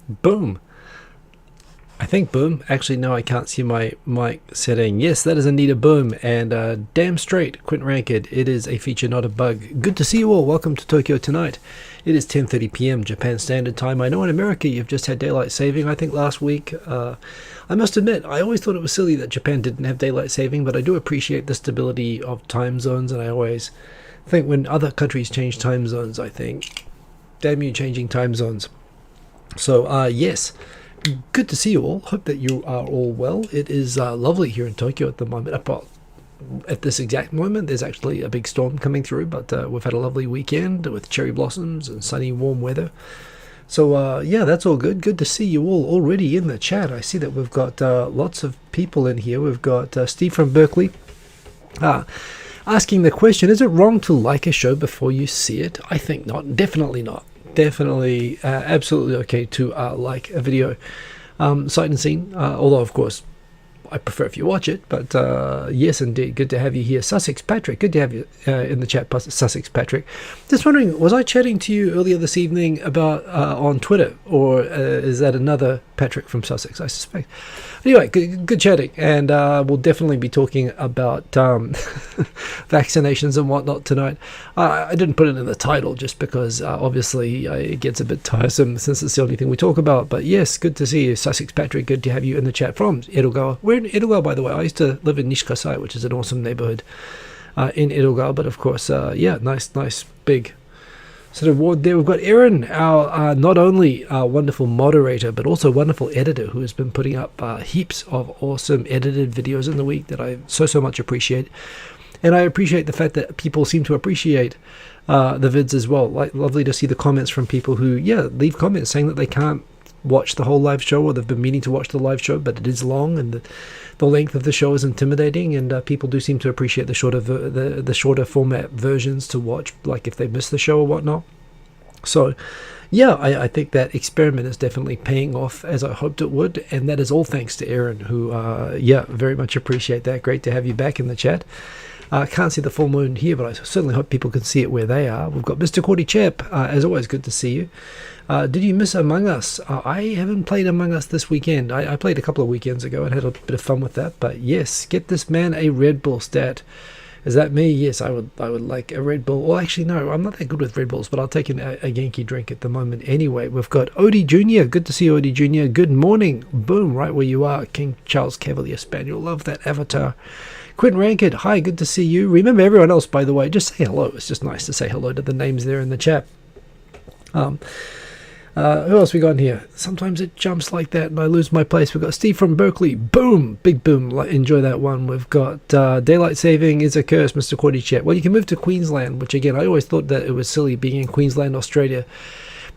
Boom. I think boom. Actually, no, I can't see my mic setting. Yes, that is indeed a boom. And damn straight, Quentin Rankid. It is a feature, not a bug. Good to see you all. Welcome to Tokyo tonight. It is 10:30 p.m. Japan Standard Time. I know in America you've just had daylight saving. I think last week. I must admit, I always thought it was silly that Japan didn't have daylight saving, but I do appreciate the stability of time zones, and I always think when other countries change time zones, I think, damn you changing time zones. So, yes. Good to see you all. Hope that you are all well. It is lovely here in Tokyo at the moment. At this exact moment, there's actually a big storm coming through, but we've had a lovely weekend with cherry blossoms and sunny, warm weather. So, yeah, that's all good. Good to see you all already in the chat. I see that we've got lots of people in here. We've got Steve from Berkeley asking the question, is it wrong to like a show before you see it? I think not. Definitely not. Definitely, absolutely okay to like a video sight unseen, although of course I prefer if you watch it, but yes indeed, good to have you here. Sussex Patrick, good to have you in the chat, Sussex Patrick. Just wondering, was I chatting to you earlier this evening about on Twitter, or is that another Patrick from Sussex, I suspect? Anyway, good chatting, and we'll definitely be talking about vaccinations and whatnot tonight. I didn't put it in the title just because obviously it gets a bit tiresome since it's the only thing we talk about, but yes, good to see you, Sussex Patrick. Good to have you in the chat from Edogawa. We're in Edogawa, by the way. I used to live in Nishikasai, which is an awesome neighborhood in Edogawa, but of course, yeah, nice big sort of ward there. We've got Aaron, our not only wonderful moderator, but also wonderful editor, who has been putting up heaps of awesome edited videos in the week that I so much appreciate. And I appreciate the fact that people seem to appreciate the vids as well. Like, lovely to see the comments from people who, yeah, leave comments saying that they can't watch the whole live show, or they've been meaning to watch the live show, but it is long and the length of the show is intimidating, and people do seem to appreciate the shorter format versions to watch, like if they miss the show or whatnot. So yeah, I think that experiment is definitely paying off as I hoped it would, and that is all thanks to Aaron, who yeah, very much appreciate that. Great to have you back in the chat. Can't see the full moon here, but I certainly hope people can see it where they are. We've got Mr. Cordy Chap, as always, good to see you. Did you miss Among Us? I haven't played Among Us this weekend. I played a couple of weekends ago and had a bit of fun with that. But yes, get this man a Red Bull stat. Is that me? Yes, I would like a Red Bull. Well, actually, no, I'm not that good with Red Bulls, but I'll take a Yankee drink at the moment. Anyway, we've got Odie Jr. Good to see you, Odie Jr. Good morning. Boom, right where you are. King Charles Cavalier Spaniel. Love that avatar. Quentin Rankid, hi, good to see you. Remember everyone else, by the way, just say hello. It's just nice to say hello to the names there in the chat. Who else we got in here? Sometimes it jumps like that and I lose my place. We've got Steve from Berkeley. Boom! Big boom. Enjoy that one. We've got daylight saving is a curse, Mr. Cordy Chat. Well, you can move to Queensland, which again, I always thought that it was silly being in Queensland, Australia.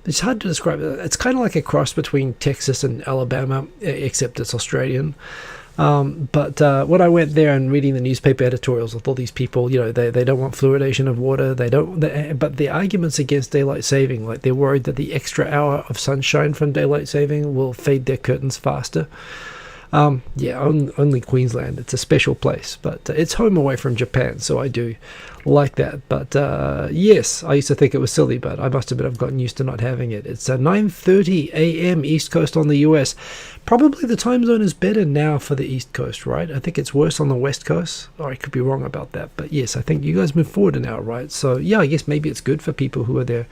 It's hard to describe. It's kind of like a cross between Texas and Alabama, except it's Australian. But when I went there and reading the newspaper editorials with all these people, you know, they don't want fluoridation of water, but the arguments against daylight saving, like they're worried that the extra hour of sunshine from daylight saving will fade their curtains faster. Yeah, only Queensland. It's a special place, but it's home away from Japan, so I do like that. But yes, I used to think it was silly, but I must admit I've gotten used to not having it. It's 9:30 a.m. East Coast on the US. Probably the time zone is better now for the East Coast, right? I think it's worse on the West Coast, or I could be wrong about that. But yes, I think you guys move forward an hour, right? So yeah, I guess maybe it's good for people who are there.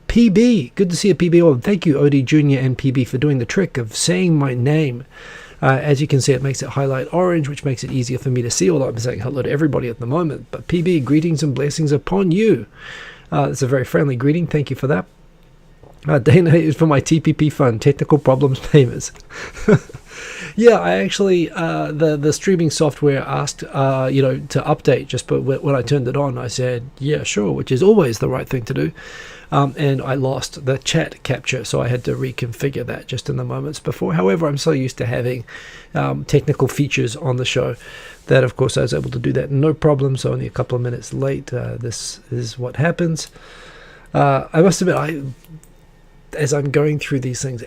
PB, good to see a PB on. Thank you, OD Jr. and PB, for doing the trick of saying my name. As you can see, it makes it highlight orange, which makes it easier for me to see, although I'm saying hello to everybody at the moment. But PB, greetings and blessings upon you. It's a very friendly greeting. Thank you for that. Dana is for my TPP fund, technical problems payments. Yeah, I actually, the streaming software asked, you know, to update, just but when I turned it on, I said, yeah, sure, which is always the right thing to do. And I lost the chat capture, so I had to reconfigure that just in the moments before. However, I'm so used to having technical features on the show that, of course, I was able to do that no problem. So only a couple of minutes late, this is what happens. I must admit, as I'm going through these things,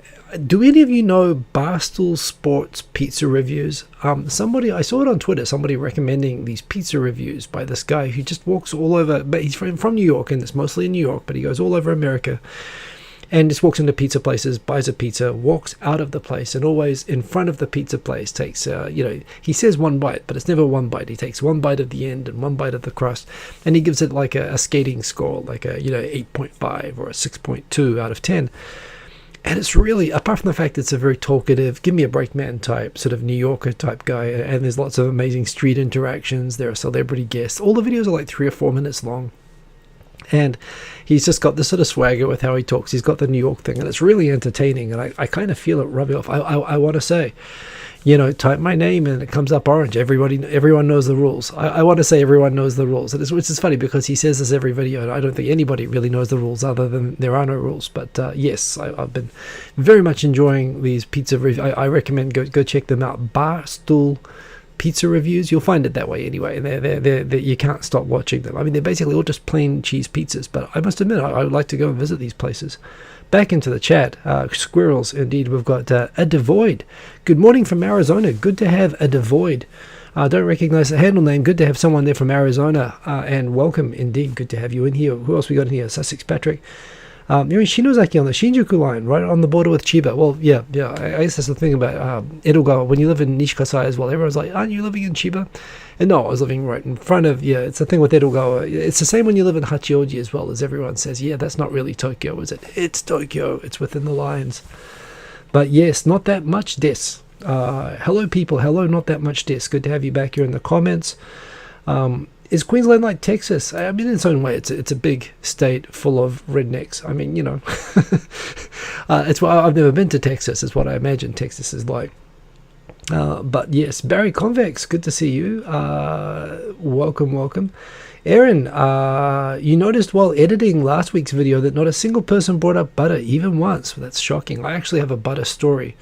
do any of you know Barstool Sports pizza reviews? Somebody, I saw it on Twitter, somebody recommending these pizza reviews by this guy who just walks all over, but he's from New York, and it's mostly in New York, but he goes all over America. and just walks into pizza places, buys a pizza, walks out of the place, and always in front of the pizza place takes, he says one bite, but it's never one bite. He takes one bite of the end and one bite of the crust, and he gives it like a skating score, like a 8.5 or a 6.2 out of 10. And it's really, apart from the fact it's a very talkative, give me a break man type, sort of New Yorker type guy, and there's lots of amazing street interactions, there are celebrity guests. All the videos are like 3 or 4 minutes long. And he's just got this sort of swagger with how he talks. He's got the New York thing, and it's really entertaining. And I kind of feel it rubbing off. I want to say, type my name and it comes up orange. Everyone knows the rules. I want to say everyone knows the rules. Which is funny because he says this every video, and I don't think anybody really knows the rules other than there are no rules. But yes, I've been very much enjoying these pizza reviews. I recommend go check them out. Barstool Pizza reviews, you'll find it that way anyway, and they're you can't stop watching them. I mean, they're basically all just plain cheese pizzas, but I must admit I would like to go and visit these places. Back into the chat, squirrels indeed. We've got a devoid. Good morning from Arizona. Good to have a devoid. Don't recognize the handle name. Good to have someone there from Arizona, and welcome indeed. Good to have you in here. Who else we got in here? Sussex Patrick. You're in Shinozaki on the Shinjuku line, right on the border with Chiba. Well, yeah. I guess that's the thing about Edogawa. When you live in Nishikasai as well, everyone's like, aren't you living in Chiba? And no, I was living right in front of, it's the thing with Edogawa. It's the same when you live in Hachioji as well, as everyone says, that's not really Tokyo, is it? It's Tokyo. It's within the lines. But yes, not that much des. Hello, people. Hello, not that much des. Good to have you back here in the comments. Is Queensland like Texas? I mean, in its own way, it's a big state full of rednecks. I mean, it's what I've never been to Texas. Is what I imagine Texas is like. But yes, Barry Convex, good to see you. Welcome. Aaron, you noticed while editing last week's video that not a single person brought up butter even once. Well, that's shocking. I actually have a butter story.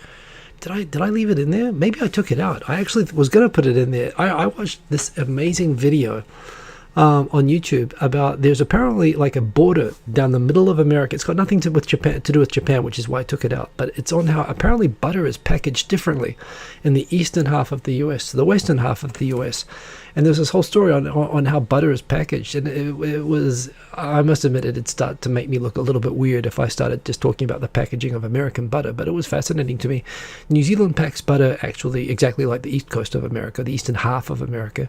Did I leave it in there? Maybe I took it out. I actually was going to put it in there. I watched this amazing video on YouTube about there's apparently like a border down the middle of America. It's got nothing to do with Japan, which is why I took it out. But it's on how apparently butter is packaged differently in the eastern half of the U.S. to the western half of the U.S. And there's this whole story on how butter is packaged, and it was, I must admit, it'd start to make me look a little bit weird if I started just talking about the packaging of American butter, but it was fascinating to me. New Zealand packs butter actually exactly like the east coast of America, the eastern half of America.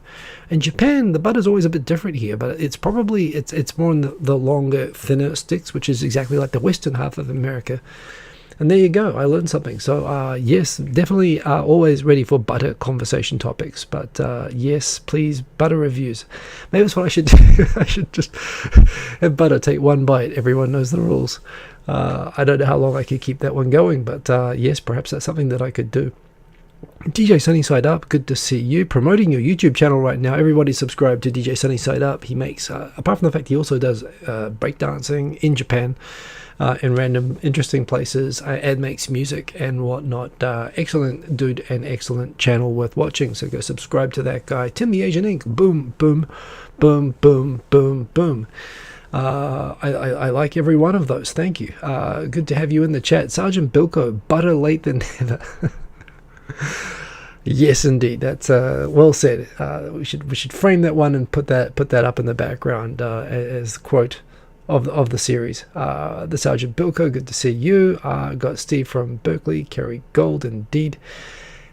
In Japan, the butter's always a bit different here, but it's probably, it's more in the longer, thinner sticks, which is exactly like the western half of America. And there you go, I learned something. So yes, definitely always ready for butter conversation topics. But yes, please, butter reviews. Maybe that's what I should do. I should just have butter, take one bite. Everyone knows the rules. I don't know how long I could keep that one going, but yes, perhaps that's something that I could do. DJ Sunnyside Up, good to see you. Promoting your YouTube channel right now. Everybody subscribe to DJ Sunnyside Up. He makes, apart from the fact he also does breakdancing in Japan, in random interesting places, and makes music and whatnot. Excellent dude and excellent channel worth watching, so go subscribe to that guy. Tim the Asian Ink, boom boom boom boom boom boom. I like every one of those, thank you. Good to have you in the chat. Sergeant Bilko, better late than never. Yes, indeed. That's well said. We should frame that one and put that up in the background as quote of the series. The Sergeant Bilko, good to see you. Got Steve from Berkeley, Kerry Gold, indeed.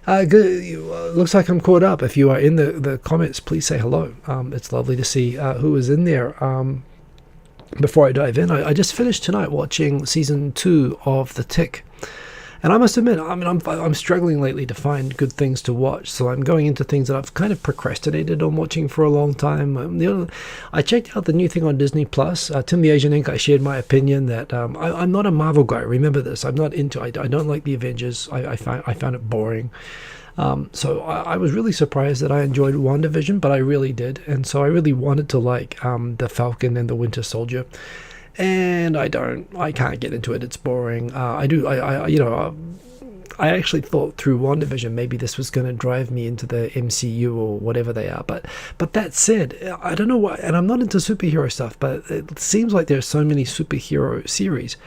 Good. Looks like I'm caught up. If you are in the comments, please say hello. It's lovely to see who is in there. Before I dive in, I just finished tonight watching season 2 of The Tick. And I must admit, I mean, I'm struggling lately to find good things to watch, so I'm going into things that I've kind of procrastinated on watching for a long time. I checked out the new thing on Disney Plus. Tim the Asian Ink, I shared my opinion that I'm not a Marvel guy. Remember this. I'm not into. I don't like the Avengers. I found it boring. So I was really surprised that I enjoyed WandaVision, but I really did, and so I really wanted to like the Falcon and the Winter Soldier. And I can't get into it. It's boring. I actually thought through WandaVision maybe this was going to drive me into the MCU or whatever they are. But that said, I don't know why. And I'm not into superhero stuff, but it seems like there's so many superhero series.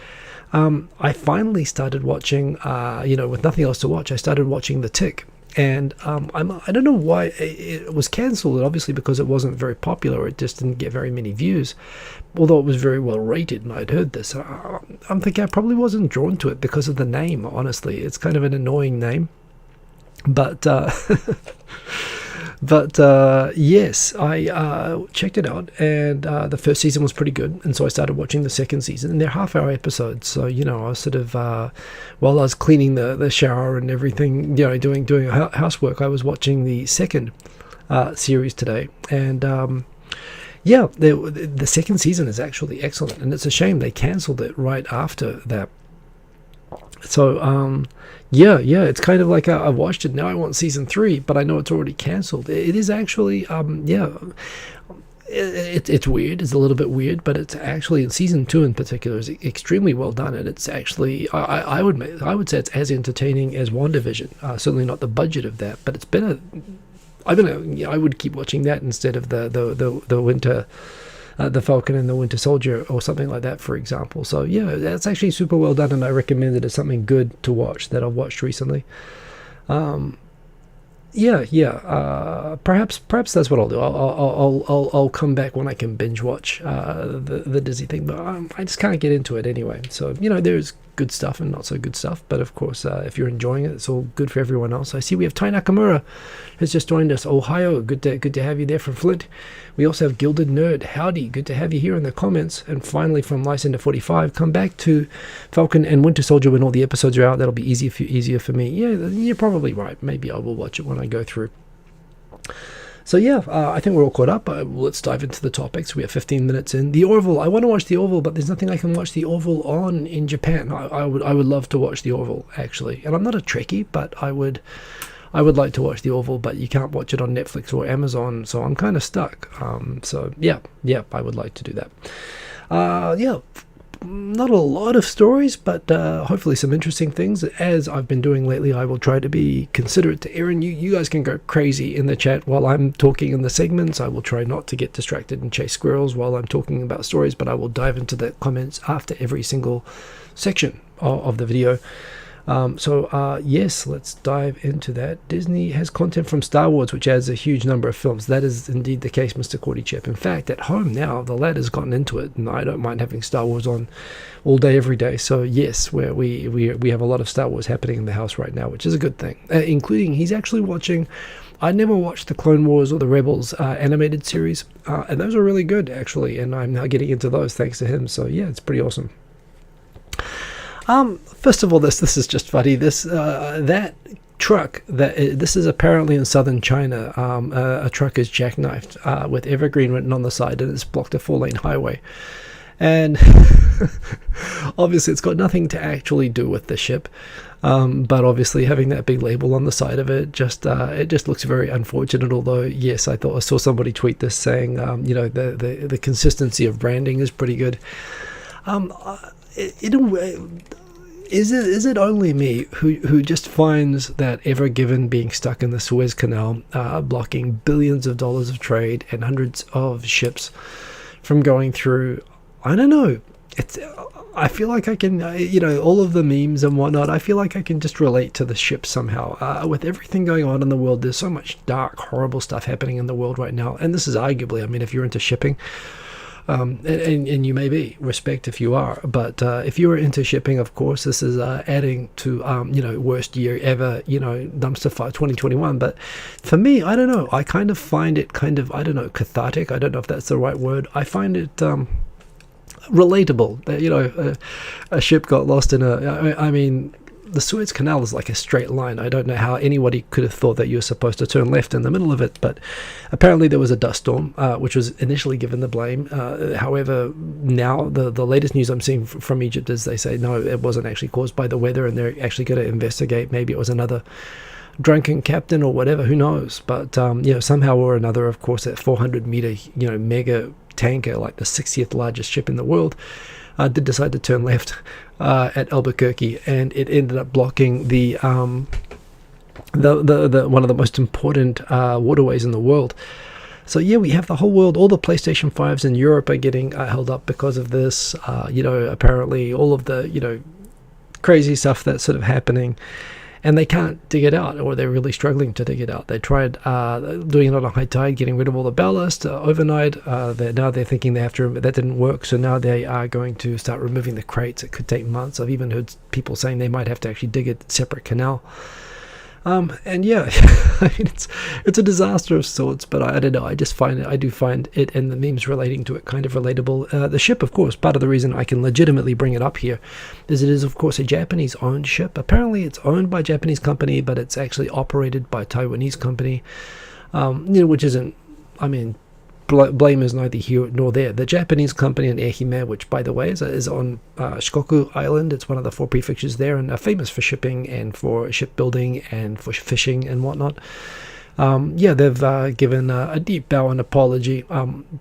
I finally started watching, with nothing else to watch, I started watching The Tick. And I don't know why it was cancelled, obviously because it wasn't very popular. It just didn't get very many views, although it was very well rated, and I'd heard this. I'm thinking I probably wasn't drawn to it because of the name, honestly. It's kind of an annoying name. But yes, I checked it out, and the first season was pretty good, and so I started watching the second season, and they're half-hour episodes, so, you know, I was sort of, while I was cleaning the shower and everything, you know, doing housework, I was watching the second series today, and yeah, the second season is actually excellent, and it's a shame they cancelled it right after that. So, yeah, it's kind of like I watched it, now I want season 3, but I know it's already cancelled. It is actually, yeah, it's weird, it's a little bit weird, but it's actually, in season 2 in particular, is extremely well done, and it's actually, I would say it's as entertaining as WandaVision. Certainly not the budget of that, but it's been I would keep watching that instead of the winter. The Falcon and the Winter Soldier or something like that, for example. So yeah, that's actually super well done, and I recommend it as something good to watch that I've watched recently. Perhaps that's what I'll do. I'll come back when I can binge watch the Disney thing, but I just can't get into it anyway. So, you know, there's good stuff and not so good stuff, but of course, if you're enjoying it, it's all good for everyone else. I see we have Tai Nakamura has just joined us. Ohio, good to have you there from Flint. We also have Gilded Nerd. Howdy, good to have you here in the comments. And finally, from Lysander 45, come back to Falcon and Winter Soldier when all the episodes are out. That'll be easier for me. Yeah, you're probably right. Maybe I will watch it when I go through. So yeah, I think we're all caught up. Let's dive into the topics. We have 15 minutes in. The Orville. I want to watch The Orville, but there's nothing I can watch The Orville on in Japan. I would love to watch The Orville, actually. And I'm not a Trekkie, but I would like to watch The Orville, but you can't watch it on Netflix or Amazon, so I'm kind of stuck. So yeah, I would like to do that. Yeah, not a lot of stories, but hopefully some interesting things. As I've been doing lately, I will try to be considerate to Aaron. You guys can go crazy in the chat while I'm talking in the segments. I will try not to get distracted and chase squirrels while I'm talking about stories, but I will dive into the comments after every single section of the video. Yes, let's dive into that. Disney has content from Star Wars, which adds a huge number of films. That is indeed the case, Mr. Cordychep. In fact, at home now, the lad has gotten into it, and I don't mind having Star Wars on all day, every day. So yes, we have a lot of Star Wars happening in the house right now, which is a good thing. Including, he's actually watching. I never watched the Clone Wars or the Rebels animated series, and those are really good, actually, and I'm now getting into those thanks to him. So yeah, it's pretty awesome. First of all, this is just funny. That truck, this is apparently in southern China. A truck is jackknifed with Evergreen written on the side, and it's blocked a 4-lane highway. And obviously, it's got nothing to actually do with the ship. But obviously, having that big label on the side of it just looks very unfortunate. Although, yes, I saw somebody tweet this saying, you know, the consistency of branding is pretty good. In a way, is it only me who just finds that Ever Given being stuck in the Suez Canal, blocking billions of dollars of trade and hundreds of ships from going through? I don't know. I feel like I can, you know, all of the memes and whatnot, I feel like I can just relate to the ship somehow. With everything going on in the world, there's so much dark, horrible stuff happening in the world right now. And this is arguably, I mean, if you're into shipping, and you may be, respect if you are, but if you are into shipping, of course, this is adding to, you know, worst year ever, you know, dumpster fire 2021. But for me, I don't know, I kind of find it kind of, I don't know, cathartic. I don't know if that's the right word. I find it relatable that, you know, a ship got lost in I mean, the Suez Canal is like a straight line. I don't know how anybody could have thought that you were supposed to turn left in the middle of it, but apparently there was a dust storm, which was initially given the blame. However, now the latest news I'm seeing from Egypt is they say, no, it wasn't actually caused by the weather, and they're actually going to investigate. Maybe it was another drunken captain or whatever, who knows. But, you know, somehow or another, of course, that 400-meter, you know, mega tanker, like the 60th largest ship in the world, did decide to turn left at Albuquerque, and it ended up blocking the one of the most important waterways in the world. So yeah, we have the whole world, all the PlayStation 5s in Europe are getting held up because of this. You know, apparently all of the, you know, crazy stuff that's sort of happening. and they can't dig it out, or they're really struggling to dig it out. They tried doing it on a high tide, getting rid of all the ballast overnight. Now they're thinking they have to, that didn't work, so now they are going to start removing the crates. It could take months. I've even heard people saying they might have to actually dig a separate canal. And yeah, I mean, it's a disaster of sorts, but I don't know, I do find it and the memes relating to it kind of relatable. The ship, of course, part of the reason I can legitimately bring it up here is it is, of course, a Japanese-owned ship. Apparently it's owned by a Japanese company, but it's actually operated by a Taiwanese company, which isn't, I mean, blame is neither here nor there. The Japanese company in Ehime, which by the way is on Shikoku Island, it's one of the 4 prefectures there, and are famous for shipping and for shipbuilding and for fishing and whatnot. They've given a deep bow and apology.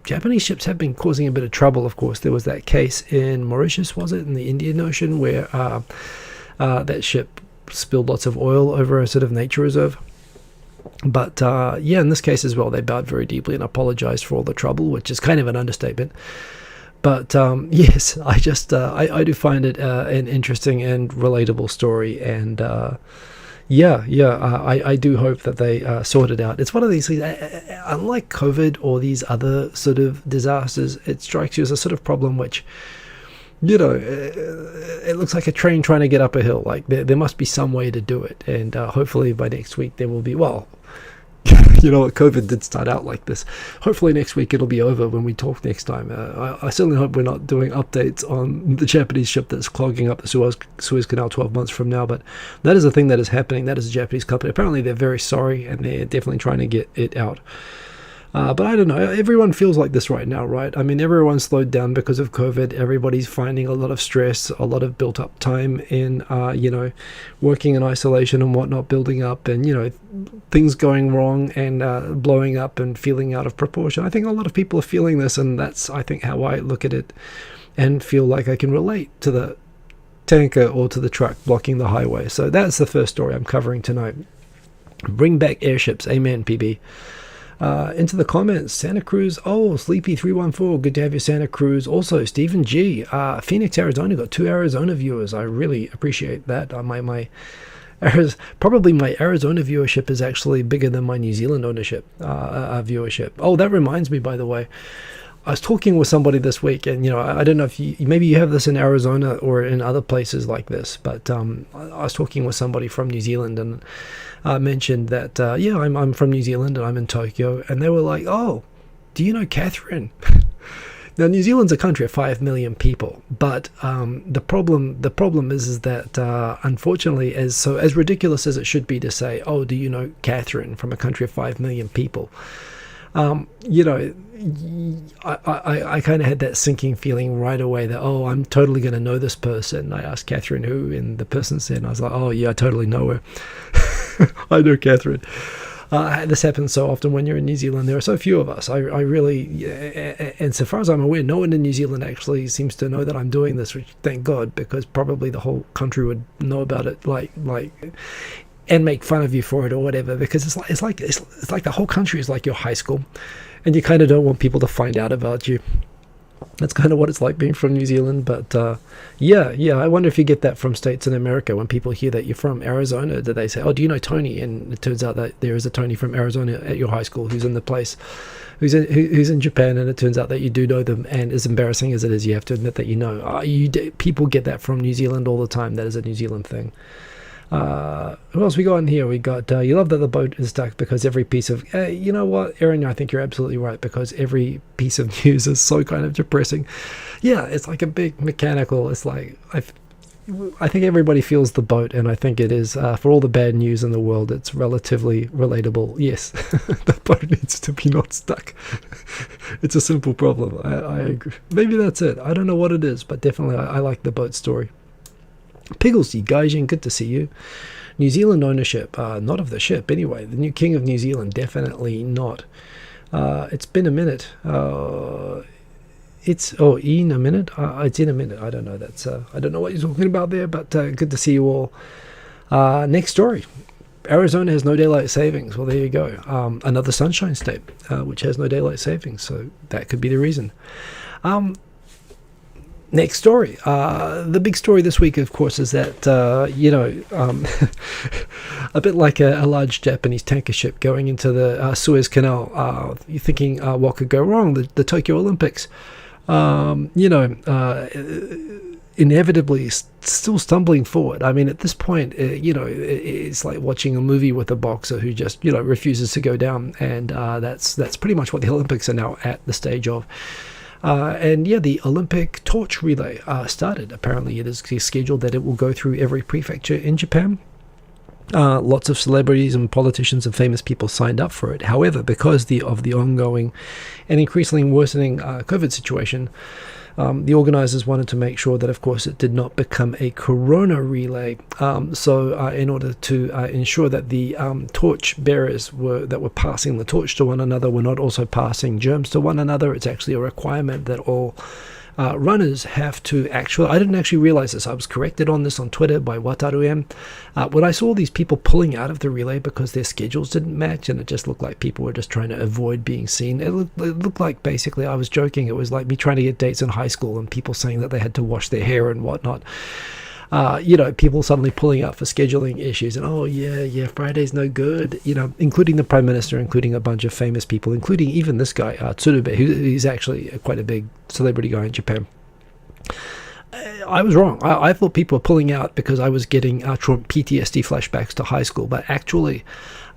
Japanese ships have been causing a bit of trouble, of course. There was that case in Mauritius, was it, in the Indian Ocean, where that ship spilled lots of oil over a sort of nature reserve. But in this case as well, they bowed very deeply and apologized for all the trouble, which is kind of an understatement. But yes, I just I do find it an interesting and relatable story, and I do hope that they sort it out. It's one of these things, unlike COVID or these other sort of disasters, it strikes you as a sort of problem which, it looks like a train trying to get up a hill. Like there must be some way to do it, and hopefully by next week there will be. Well, COVID did start out like this. Hopefully next week it'll be over when we talk next time. I certainly hope we're not doing updates on the Japanese ship that's clogging up the Suez Canal 12 months from now. But that is a thing that is happening. That is a Japanese company. Apparently they're very sorry, and they're definitely trying to get it out. But I don't know, everyone feels like this right now, right? I mean, everyone's slowed down because of COVID. Everybody's finding a lot of stress, a lot of built up time in, working in isolation and whatnot, building up, and, things going wrong and blowing up and feeling out of proportion. I think a lot of people are feeling this, and that's, I think, how I look at it and feel like I can relate to the tanker or to the truck blocking the highway. So that's the first story I'm covering tonight. Bring back airships. Amen, PB. Into the comments, Santa Cruz, Sleepy314, good to have you, Santa Cruz. Also, Stephen G, Phoenix, Arizona, got 2 Arizona viewers. I really appreciate that. Probably my Arizona viewership is actually bigger than my New Zealand ownership viewership. Oh, that reminds me, by the way, I was talking with somebody this week, and I don't know if maybe you have this in Arizona or in other places like this, but I was talking with somebody from New Zealand, and mentioned that I'm from New Zealand and I'm in Tokyo, and they were like, "Oh, do you know Catherine?" Now, New Zealand's a country of 5 million people, but the problem is that unfortunately, as ridiculous as it should be to say, "Oh, do you know Catherine?" from a country of 5 million people. I kind of had that sinking feeling right away that, I'm totally going to know this person. I asked Catherine who, and the person said, and I was like, "Oh yeah, I totally know her." I know Catherine. This happens so often when you're in New Zealand. There are so few of us. I really, and so far as I'm aware, no one in New Zealand actually seems to know that I'm doing this, which thank God, because probably the whole country would know about it, like, and make fun of you for it or whatever, because it's like the whole country is like your high school, and you kind of don't want people to find out about you. That's kind of what it's like being from New Zealand. But I wonder if you get that from states in America. When people hear that you're from Arizona, do they say, "Oh, do you know Tony?" And it turns out that there is a Tony from Arizona at your high school who's in the place, who's in Japan, and it turns out that you do know them. And as embarrassing as it is, you have to admit that you know. People get that from New Zealand all the time. That is a New Zealand thing. Who else we got in here? We got, you love that the boat is stuck because every piece of, you know what, Aaron, I think you're absolutely right, because every piece of news is so kind of depressing. Yeah, it's like a big mechanical, it's like, I think everybody feels the boat, and I think it is, for all the bad news in the world, it's relatively relatable. Yes, the boat needs to be not stuck. It's a simple problem. I agree. Maybe that's it. I don't know what it is, but definitely I like the boat story. Pigglesy Gaijin, good to see you. New Zealand ownership, not of the ship anyway. The new king of New Zealand, definitely not. It's been a minute. It's in a minute. It's in a minute. I don't know. That's I don't know what you're talking about there, but good to see you all. Next story. Arizona has no daylight savings. Well, there you go. Another sunshine state, which has no daylight savings. So that could be the reason. Next story. The big story this week, of course, is that, a bit like a large Japanese tanker ship going into the Suez Canal, you're thinking, what could go wrong? The Tokyo Olympics, inevitably still stumbling forward. I mean, at this point, it's like watching a movie with a boxer who just, refuses to go down. And that's pretty much what the Olympics are now at the stage of. The Olympic torch relay started. Apparently, it is scheduled that it will go through every prefecture in Japan. Lots of celebrities and politicians and famous people signed up for it. However, because of the ongoing and increasingly worsening COVID situation, the organizers wanted to make sure that, of course, it did not become a corona relay. In order to ensure that the torch bearers that were passing the torch to one another were not also passing germs to one another, it's actually a requirement that all runners have to actually... I didn't actually realize this. I was corrected on this on Twitter by Wataru when I saw these people pulling out of the relay because their schedules didn't match, and it just looked like people were just trying to avoid being seen. It looked like, basically, I was joking, it was like me trying to get dates in high school and people saying that they had to wash their hair and whatnot. People suddenly pulling out for scheduling issues, and Friday's no good, including the Prime Minister, including a bunch of famous people, including even this guy, Tsurube, who's actually quite a big celebrity guy in Japan. I was wrong. I thought people were pulling out because I was getting PTSD flashbacks to high school, but actually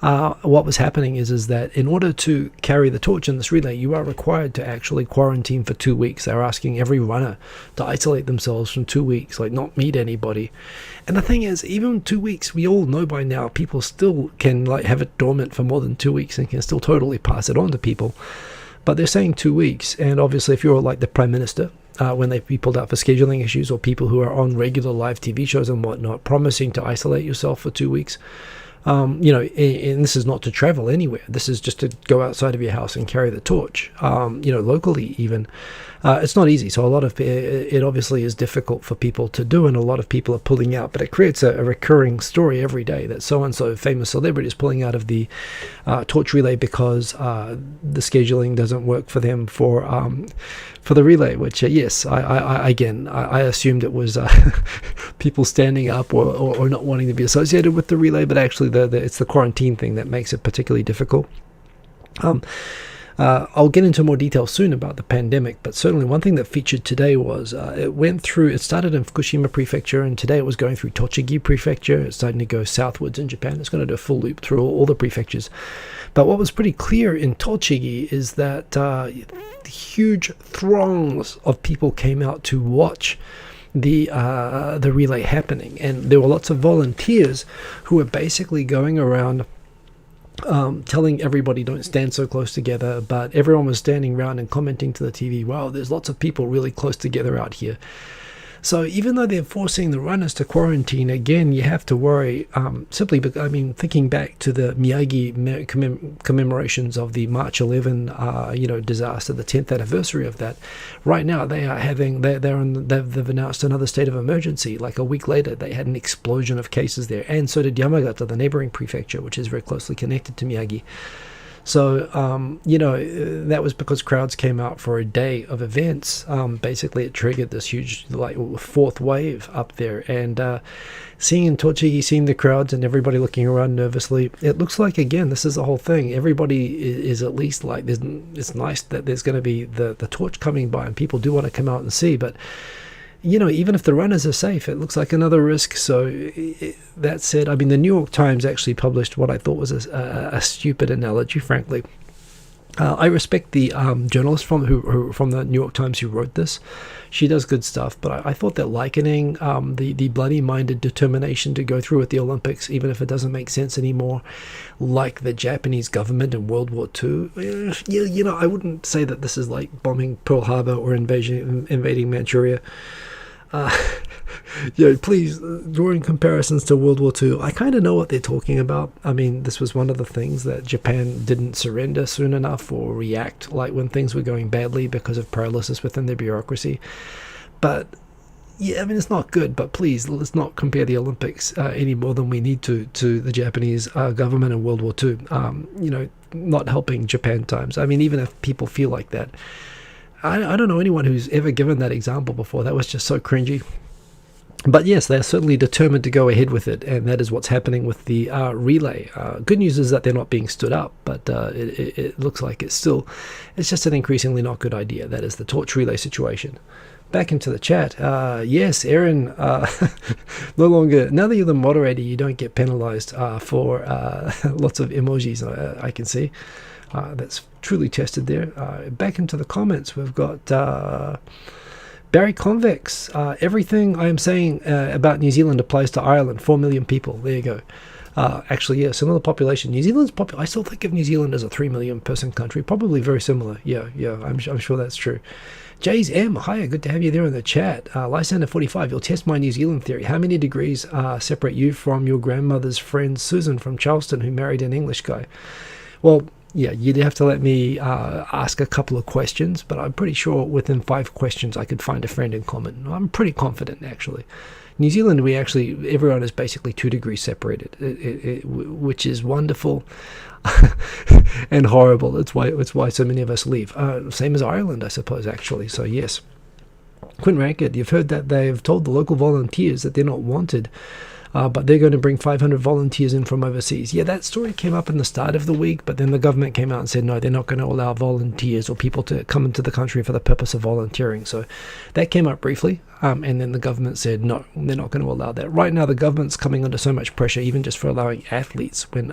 what was happening is that in order to carry the torch in this relay, you are required to actually quarantine for 2 weeks. They're asking every runner to isolate themselves from 2 weeks, like not meet anybody. And the thing is, even 2 weeks, we all know by now, people still can have it dormant for more than 2 weeks and can still totally pass it on to people. But they're saying 2 weeks, and obviously if you're like the Prime Minister, when they be pulled out for scheduling issues, or people who are on regular live TV shows and whatnot, promising to isolate yourself for 2 weeks, and this is not to travel anywhere. This is just to go outside of your house and carry the torch, locally even. It's not easy. So a lot of it obviously is difficult for people to do, and a lot of people are pulling out. But it creates a recurring story every day that so-and-so famous celebrity is pulling out of the torch relay because the scheduling doesn't work for them for the relay, which, yes, I assumed it was people standing up or not wanting to be associated with the relay, but actually it's the quarantine thing that makes it particularly difficult. I'll get into more detail soon about the pandemic, but certainly one thing that featured today was it started in Fukushima Prefecture, and today it was going through Tochigi Prefecture. It's starting to go southwards in Japan. It's going to do a full loop through all the prefectures. But what was pretty clear in Tochigi is that huge throngs of people came out to watch the relay happening, and there were lots of volunteers who were basically going around telling everybody don't stand so close together, but everyone was standing around and commenting to the TV, wow, there's lots of people really close together out here. So even though they're forcing the runners to quarantine, again, you have to worry simply because, thinking back to the Miyagi commemorations of the March 11, disaster, the 10th anniversary of that. Right now, they've announced another state of emergency. Like a week later, they had an explosion of cases there, and so did Yamagata, the neighboring prefecture, which is very closely connected to Miyagi. So, that was because crowds came out for a day of events. Basically, it triggered this huge, fourth wave up there. And seeing in Tochigi, seeing the crowds and everybody looking around nervously, it looks like, again, this is the whole thing. Everybody is at least it's nice that there's going to be the torch coming by and people do want to come out and see. But even if the runners are safe, it looks like another risk. So that said, the New York Times actually published what I thought was a stupid analogy, frankly. I respect the journalist from the New York Times who wrote this. She does good stuff, but I thought that likening the bloody-minded determination to go through with the Olympics, even if it doesn't make sense anymore, like the Japanese government in World War II, I wouldn't say that this is like bombing Pearl Harbor or invading Manchuria. Please, drawing comparisons to World War II, I kind of know what they're talking about. This was one of the things that Japan didn't surrender soon enough or react like when things were going badly because of paralysis within their bureaucracy. But it's not good, but please, let's not compare the Olympics any more than we need to the Japanese government in World War II, not helping Japan times. Even if people feel like that, I don't know anyone who's ever given that example before. That was just so cringy. But yes, they're certainly determined to go ahead with it, and that is what's happening with the relay. Good news is that they're not being stood up, but it looks like it's just an increasingly not good idea. That is the torch relay situation. Back into the chat. Yes, Aaron, no longer, now that you're the moderator, you don't get penalized for lots of emojis, I can see. That's truly tested there. Back into the comments, we've got... Barry Convex, everything I am saying about New Zealand applies to Ireland. 4 million people. There you go. Actually, yeah, similar population. New Zealand's I still think of New Zealand as a 3 million person country. Probably very similar. Yeah, I'm sure that's true. Jays M, hiya, good to have you there in the chat. Lysander 45, you'll test my New Zealand theory. How many degrees separate you from your grandmother's friend Susan from Charleston, who married an English guy? Well, yeah, you'd have to let me ask a couple of questions, but I'm pretty sure within 5 questions I could find a friend in common. I'm pretty confident, actually. New Zealand, everyone is basically 2 degrees separated, which is wonderful and horrible. It's why so many of us leave. Same as Ireland, I suppose, actually. So yes. Quinn Ranked, you've heard that they've told the local volunteers that they're not wanted. But they're going to bring 500 volunteers in from overseas. Yeah, that story came up in the start of the week, but then the government came out and said, no, they're not going to allow volunteers or people to come into the country for the purpose of volunteering. So that came up briefly, and then the government said, no, they're not going to allow that. Right now, the government's coming under so much pressure, even just for allowing athletes, when,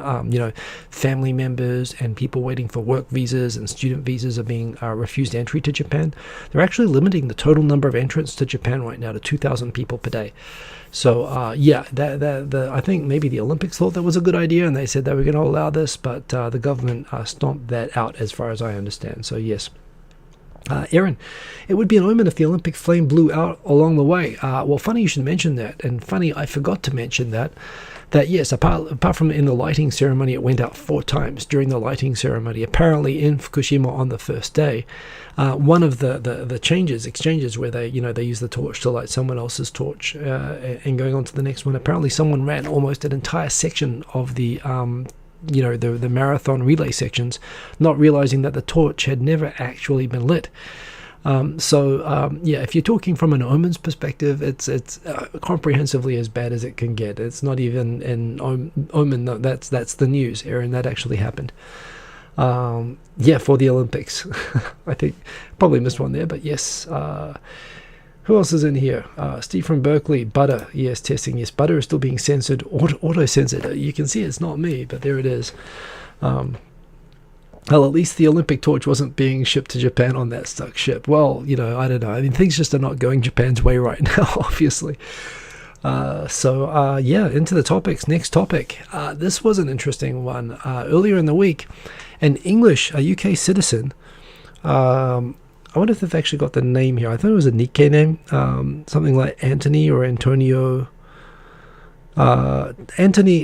family members and people waiting for work visas and student visas are being refused entry to Japan. They're actually limiting the total number of entrants to Japan right now to 2,000 people per day. So, I think maybe the Olympics thought that was a good idea, and they said they were going to allow this, but the government stomped that out as far as I understand. So, yes. Aaron, it would be an omen if the Olympic flame blew out along the way. Well, funny you should mention that, and funny I forgot to mention that yes, apart from in the lighting ceremony, it went out 4 times during the lighting ceremony. Apparently in Fukushima on the first day, one of the exchanges where they use the torch to light someone else's torch and going on to the next one. Apparently someone ran almost an entire section of the marathon relay sections, not realizing that the torch had never actually been lit. If you're talking from an omen's perspective, it's comprehensively as bad as it can get. It's not even an omen. No, that's the news, Aaron. That actually happened. For the Olympics. I think probably missed one there, but yes. Who else is in here? Steve from Berkeley. Butter. Yes, testing. Yes, butter is still being censored. Auto-censored. You can see it's not me, but there it is. Well, at least the Olympic torch wasn't being shipped to Japan on that stuck ship. Well, I don't know. I mean, things just are not going Japan's way right now, obviously. Into the topics. Next topic. This was an interesting one. Earlier in the week, a UK citizen, I wonder if they've actually got the name here. I thought it was a Nikkei name, something like Anthony or Antonio. Anthony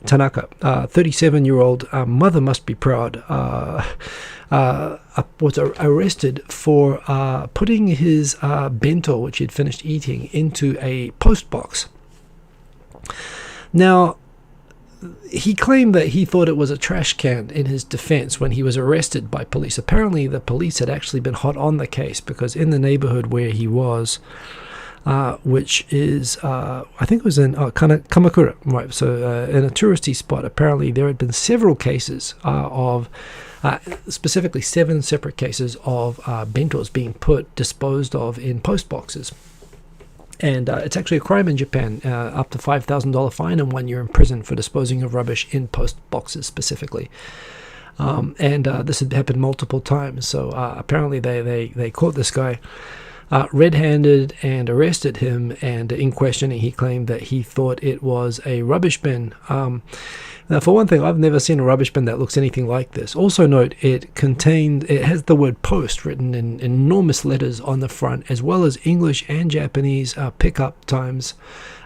Tanaka, 37-year-old mother must be proud, was arrested for putting his bento, which he'd finished eating, into a postbox. Now, he claimed that he thought it was a trash can in his defense when he was arrested by police. Apparently, the police had actually been hot on the case because in the neighborhood where he was, which is, I think it was in Kamakura, right? So in a touristy spot, apparently there had been several cases of, specifically 7 separate cases of bentos being disposed of in post boxes. And it's actually a crime in Japan, up to $5,000 fine and 1 year in prison for disposing of rubbish in post boxes specifically. This had happened multiple times. So apparently they caught this guy red-handed and arrested him, and in questioning he claimed that he thought it was a rubbish bin. Now, for one thing, I've never seen a rubbish bin that looks anything like this. Also note, it has the word post written in enormous letters on the front, as well as English and Japanese pickup times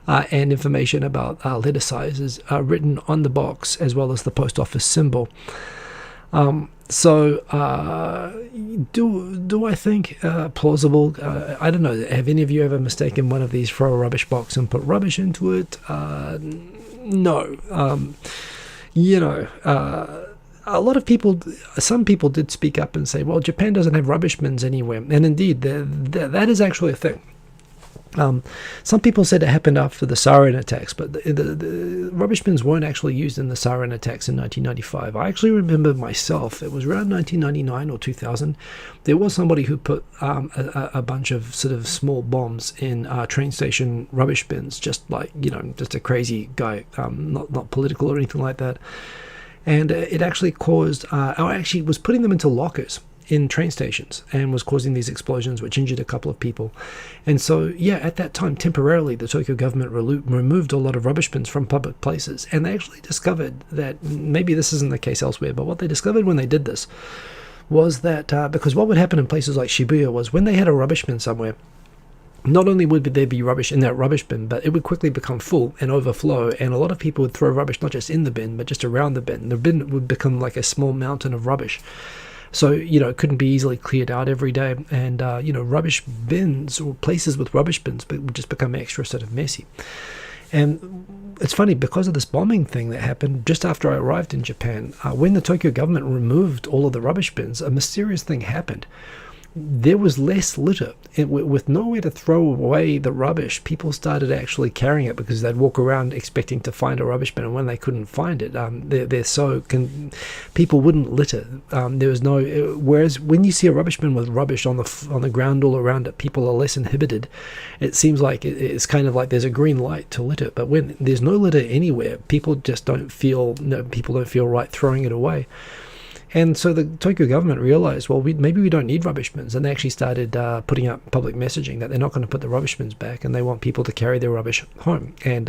and information about letter sizes written on the box, as well as the post office symbol. Do I think plausible? I don't know. Have any of you ever mistaken one of these for a rubbish box and put rubbish into it? No. a lot of people, some people did speak up and say, well, Japan doesn't have rubbish bins anywhere. And indeed, that is actually a thing. Some people said it happened after the sarin attacks, but the rubbish bins weren't actually used in the sarin attacks in 1995. I actually remember myself, it was around 1999 or 2000, there was somebody who put a bunch of sort of small bombs in train station rubbish bins, just like, just a crazy guy, not political or anything like that. And it actually caused, or actually was putting them into lockers in train stations and was causing these explosions which injured a couple of people. And so, yeah, at that time, temporarily, the Tokyo government removed a lot of rubbish bins from public places. And they actually discovered that, maybe this isn't the case elsewhere, but what they discovered when they did this was that, because what would happen in places like Shibuya was when they had a rubbish bin somewhere, not only would there be rubbish in that rubbish bin, but it would quickly become full and overflow, and a lot of people would throw rubbish not just in the bin, but just around the bin. The bin would become like a small mountain of rubbish. So, it couldn't be easily cleared out every day. And, rubbish bins or places with rubbish bins would just become extra sort of messy. And it's funny, because of this bombing thing that happened just after I arrived in Japan, when the Tokyo government removed all of the rubbish bins, a mysterious thing happened. There was less litter. With nowhere to throw away the rubbish, people started actually carrying it because they'd walk around expecting to find a rubbish bin, and when they couldn't find it, people wouldn't litter. There was no. Whereas when you see a rubbish bin with rubbish on the ground all around it, people are less inhibited. It seems like it's kind of like there's a green light to litter. But when there's no litter anywhere, people just don't feel. People don't feel right throwing it away. And so the Tokyo government realized, well, maybe we don't need rubbish bins. And they actually started putting up public messaging that they're not going to put the rubbish bins back, and they want people to carry their rubbish home. And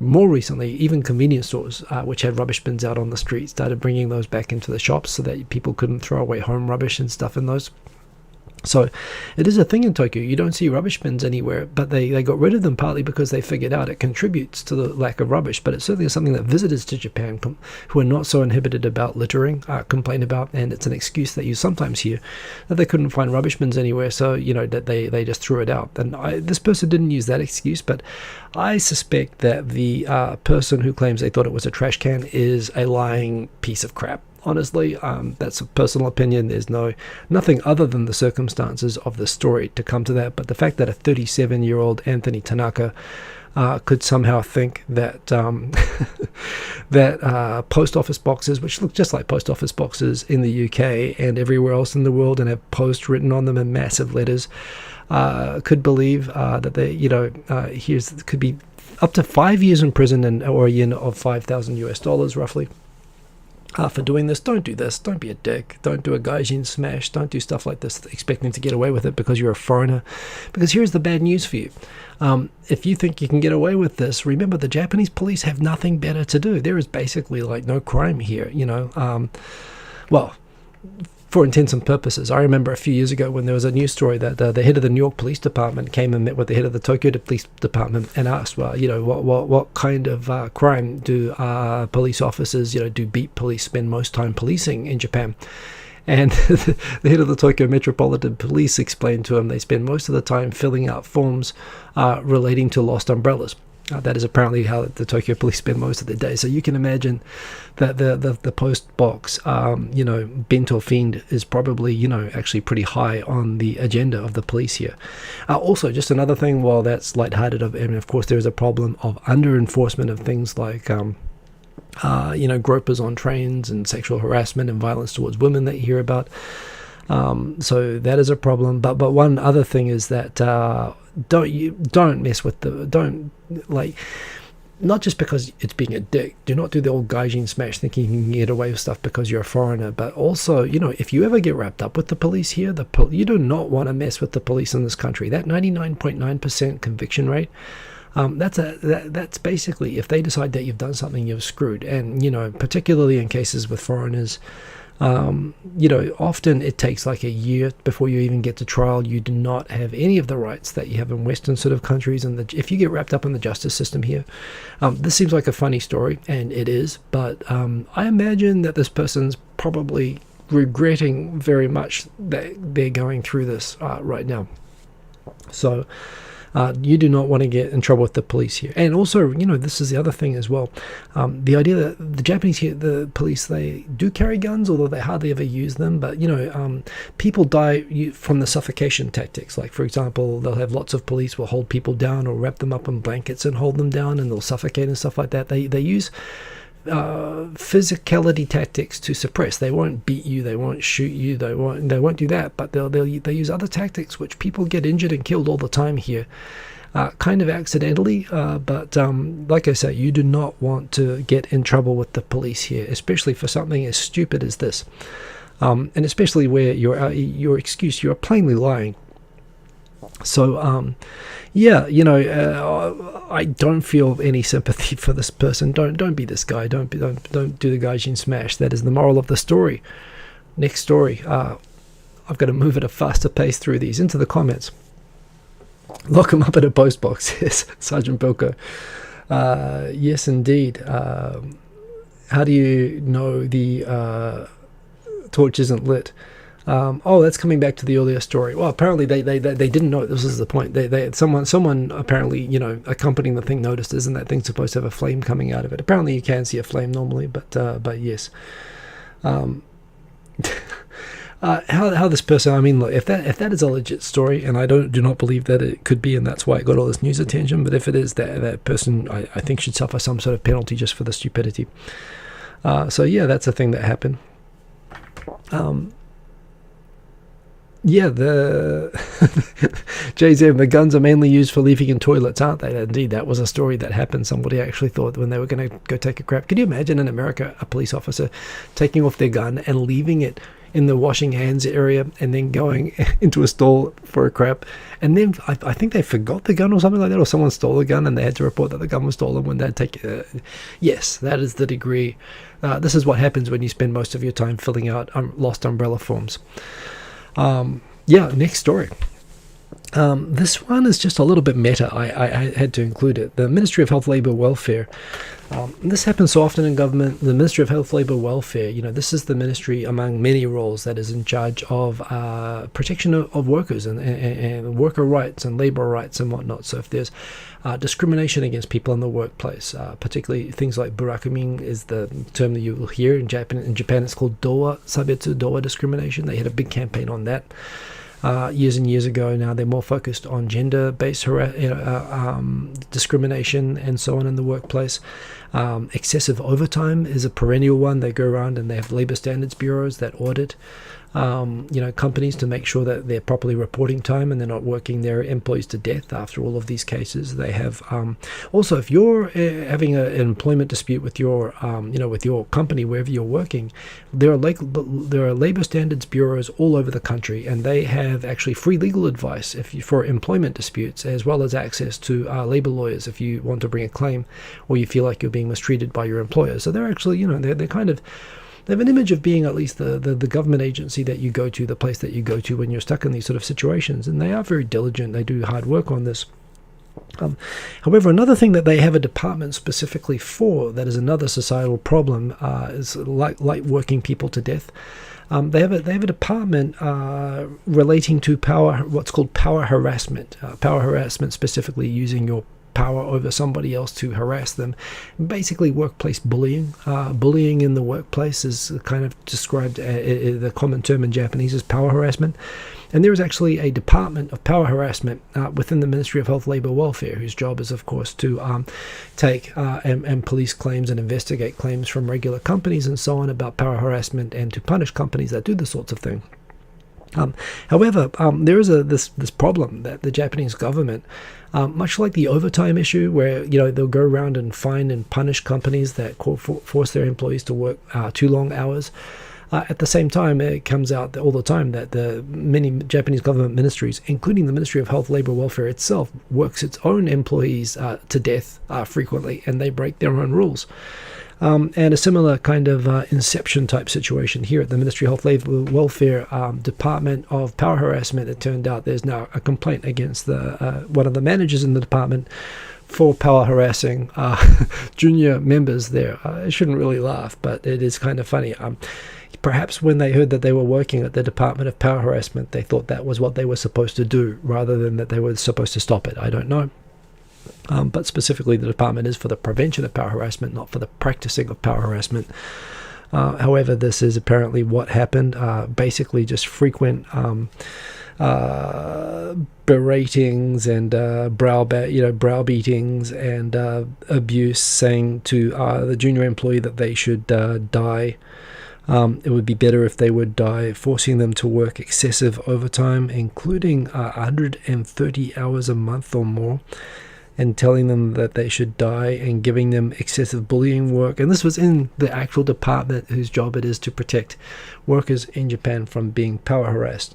more recently, even convenience stores, which had rubbish bins out on the street, started bringing those back into the shops so that people couldn't throw away home rubbish and stuff in those. So it is a thing in Tokyo. You don't see rubbish bins anywhere, but they got rid of them partly because they figured out it contributes to the lack of rubbish. But it certainly is something that visitors to Japan who are not so inhibited about littering complain about, and it's an excuse that you sometimes hear that they couldn't find rubbish bins anywhere, so that they just threw it out. And this person didn't use that excuse, but I suspect that the person who claims they thought it was a trash can is a lying piece of crap. Honestly, that's a personal opinion. There's nothing other than the circumstances of the story to come to that. But the fact that a 37-year-old Anthony Tanaka could somehow think that that post office boxes, which look just like post office boxes in the UK and everywhere else in the world, and have post written on them in massive letters, could believe that they, could be up to 5 years in prison or a yen of $5,000 roughly. For doing this. Don't do this. Don't be a dick. Don't do a gaijin smash. Don't do stuff like this expecting to get away with it because you're a foreigner. Because here's the bad news for you. If you think you can get away with this, remember the Japanese police have nothing better to do. There is basically like no crime here, for intents and purposes. I remember a few years ago when there was a news story that the head of the New York Police Department came and met with the head of the Tokyo Police Department and asked, well, what kind of crime do police officers, do beat police spend most time policing in Japan? And the head of the Tokyo Metropolitan Police explained to him they spend most of the time filling out forms relating to lost umbrellas. That is apparently how the Tokyo police spend most of their day. So you can imagine that the Postbox, Bento fiend is probably, actually pretty high on the agenda of the police here. Also, just another thing, while that's lighthearted, of course, there is a problem of under-enforcement of things like, gropers on trains and sexual harassment and violence towards women that you hear about. So that is a problem. But one other thing is that don't mess with not just because it's being a dick. Do not do the old gaijin smash thinking you can get away with stuff because you're a foreigner. But also, if you ever get wrapped up with the police here, you do not want to mess with the police in this country. That 99.9% conviction rate, that's basically, if they decide that you've done something, you're screwed. And particularly in cases with foreigners, often it takes like a year before you even get to trial. You do not have any of the rights that you have in Western sort of countries. And if you get wrapped up in the justice system here, this seems like a funny story, and it is, but I imagine that this person's probably regretting very much that they're going through this right now. So You do not want to get in trouble with the police here. And also, this is the other thing as well. The idea that the Japanese here, the police, they do carry guns, although they hardly ever use them. But, people die from the suffocation tactics. Like, for example, they'll have lots of police will hold people down or wrap them up in blankets and hold them down, and they'll suffocate and stuff like that. They use physicality tactics to suppress. They won't beat you, they won't shoot you, they won't do that, but they use other tactics which people get injured and killed all the time here, kind of accidentally, but like I say, you do not want to get in trouble with the police here, especially for something as stupid as this, and especially where your excuse, you're plainly lying. So I don't feel any sympathy for this person. Don't be this guy. Don't do the Gaijin smash. That is the moral of the story. Next story. I've got to move at a faster pace through these. Into the comments. Lock him up at a postbox. Yes, Sergeant Bilko. Yes, indeed. How do you know the torch isn't lit? That's coming back to the earlier story. Well, apparently they didn't know. This is the point. Someone apparently, accompanying the thing noticed, isn't that thing supposed to have a flame coming out of it? Apparently you can see a flame normally, but yes. How this person, I mean, look, if that is a legit story, and I do not believe that it could be, and that's why it got all this news attention, but if it is, that person, I think should suffer some sort of penalty just for the stupidity. So yeah, that's a thing that happened. Yeah, the JZ, the guns are mainly used for leaving in toilets, aren't they? Indeed, that was a story that happened. Somebody actually thought when they were going to go take a crap. Could you imagine in America a police officer taking off their gun and leaving it in the washing hands area and then going into a stall for a crap? And then I think they forgot the gun or something like that, or someone stole the gun and they had to report that the gun was stolen when they'd take it. Yes, that is the degree. This is what happens when you spend most of your time filling out lost umbrella forms. Next story. This one is just a little bit meta. I had to include it. The Ministry of Health, Labour, Welfare. This happens so often in government. The Ministry of Health, Labour, Welfare, this is the ministry among many roles that is in charge of protection of workers and worker rights and labour rights and whatnot. So if there's discrimination against people in the workplace, particularly things like burakumin is the term that you will hear in Japan. In Japan, it's called dowa sabetsu, dowa discrimination. They had a big campaign on that years and years ago. Now they're more focused on gender-based discrimination and so on in the workplace. Excessive overtime is a perennial one. They go around and they have labor standards bureaus that audit companies to make sure that they're properly reporting time and they're not working their employees to death after all of these cases. They have also, if you're having an employment dispute with your with your company wherever you're working, there are labor standards bureaus all over the country, and they have actually free legal advice for employment disputes, as well as access to labor lawyers if you want to bring a claim or you feel like you're being mistreated by your employer. So they're actually they're kind of, they have an image of being at least the government agency that you go to, the place that you go to when you're stuck in these sort of situations. And they are very diligent. They do hard work on this. However, another thing that they have a department specifically for, that is another societal problem, is like working people to death. They have a department relating to what's called power harassment. Power harassment, specifically using your power over somebody else to harass them. Basically, workplace bullying. Bullying in the workplace is kind of described, the common term in Japanese is power harassment. And there is actually a department of power harassment within the Ministry of Health, Labour, Welfare, whose job is, of course, to take and police claims and investigate claims from regular companies and so on about power harassment, and to punish companies that do this sorts of thing. However, there is this problem that the Japanese government, much like the overtime issue, where they'll go around and fine and punish companies that force their employees to work too long hours. At the same time, it comes out all the time that the many Japanese government ministries, including the Ministry of Health, Labour, Welfare itself, works its own employees to death frequently, and they break their own rules. And a similar kind of inception type situation here at the Ministry of Health, Labour, Welfare Department of Power Harassment. It turned out there's now a complaint against one of the managers in the department for power harassing junior members there. I shouldn't really laugh, but it is kind of funny. Perhaps when they heard that they were working at the Department of Power Harassment, they thought that was what they were supposed to do, rather than that they were supposed to stop it. I don't know. But specifically, the department is for the prevention of power harassment, not for the practicing of power harassment. However, this is apparently what happened. Basically, just frequent beratings and browbeatings and abuse, saying to the junior employee that they should die. It would be better if they would die, forcing them to work excessive overtime, including 130 hours a month or more, and telling them that they should die, and giving them excessive bullying work. And this was in the actual department whose job it is to protect workers in Japan from being power harassed.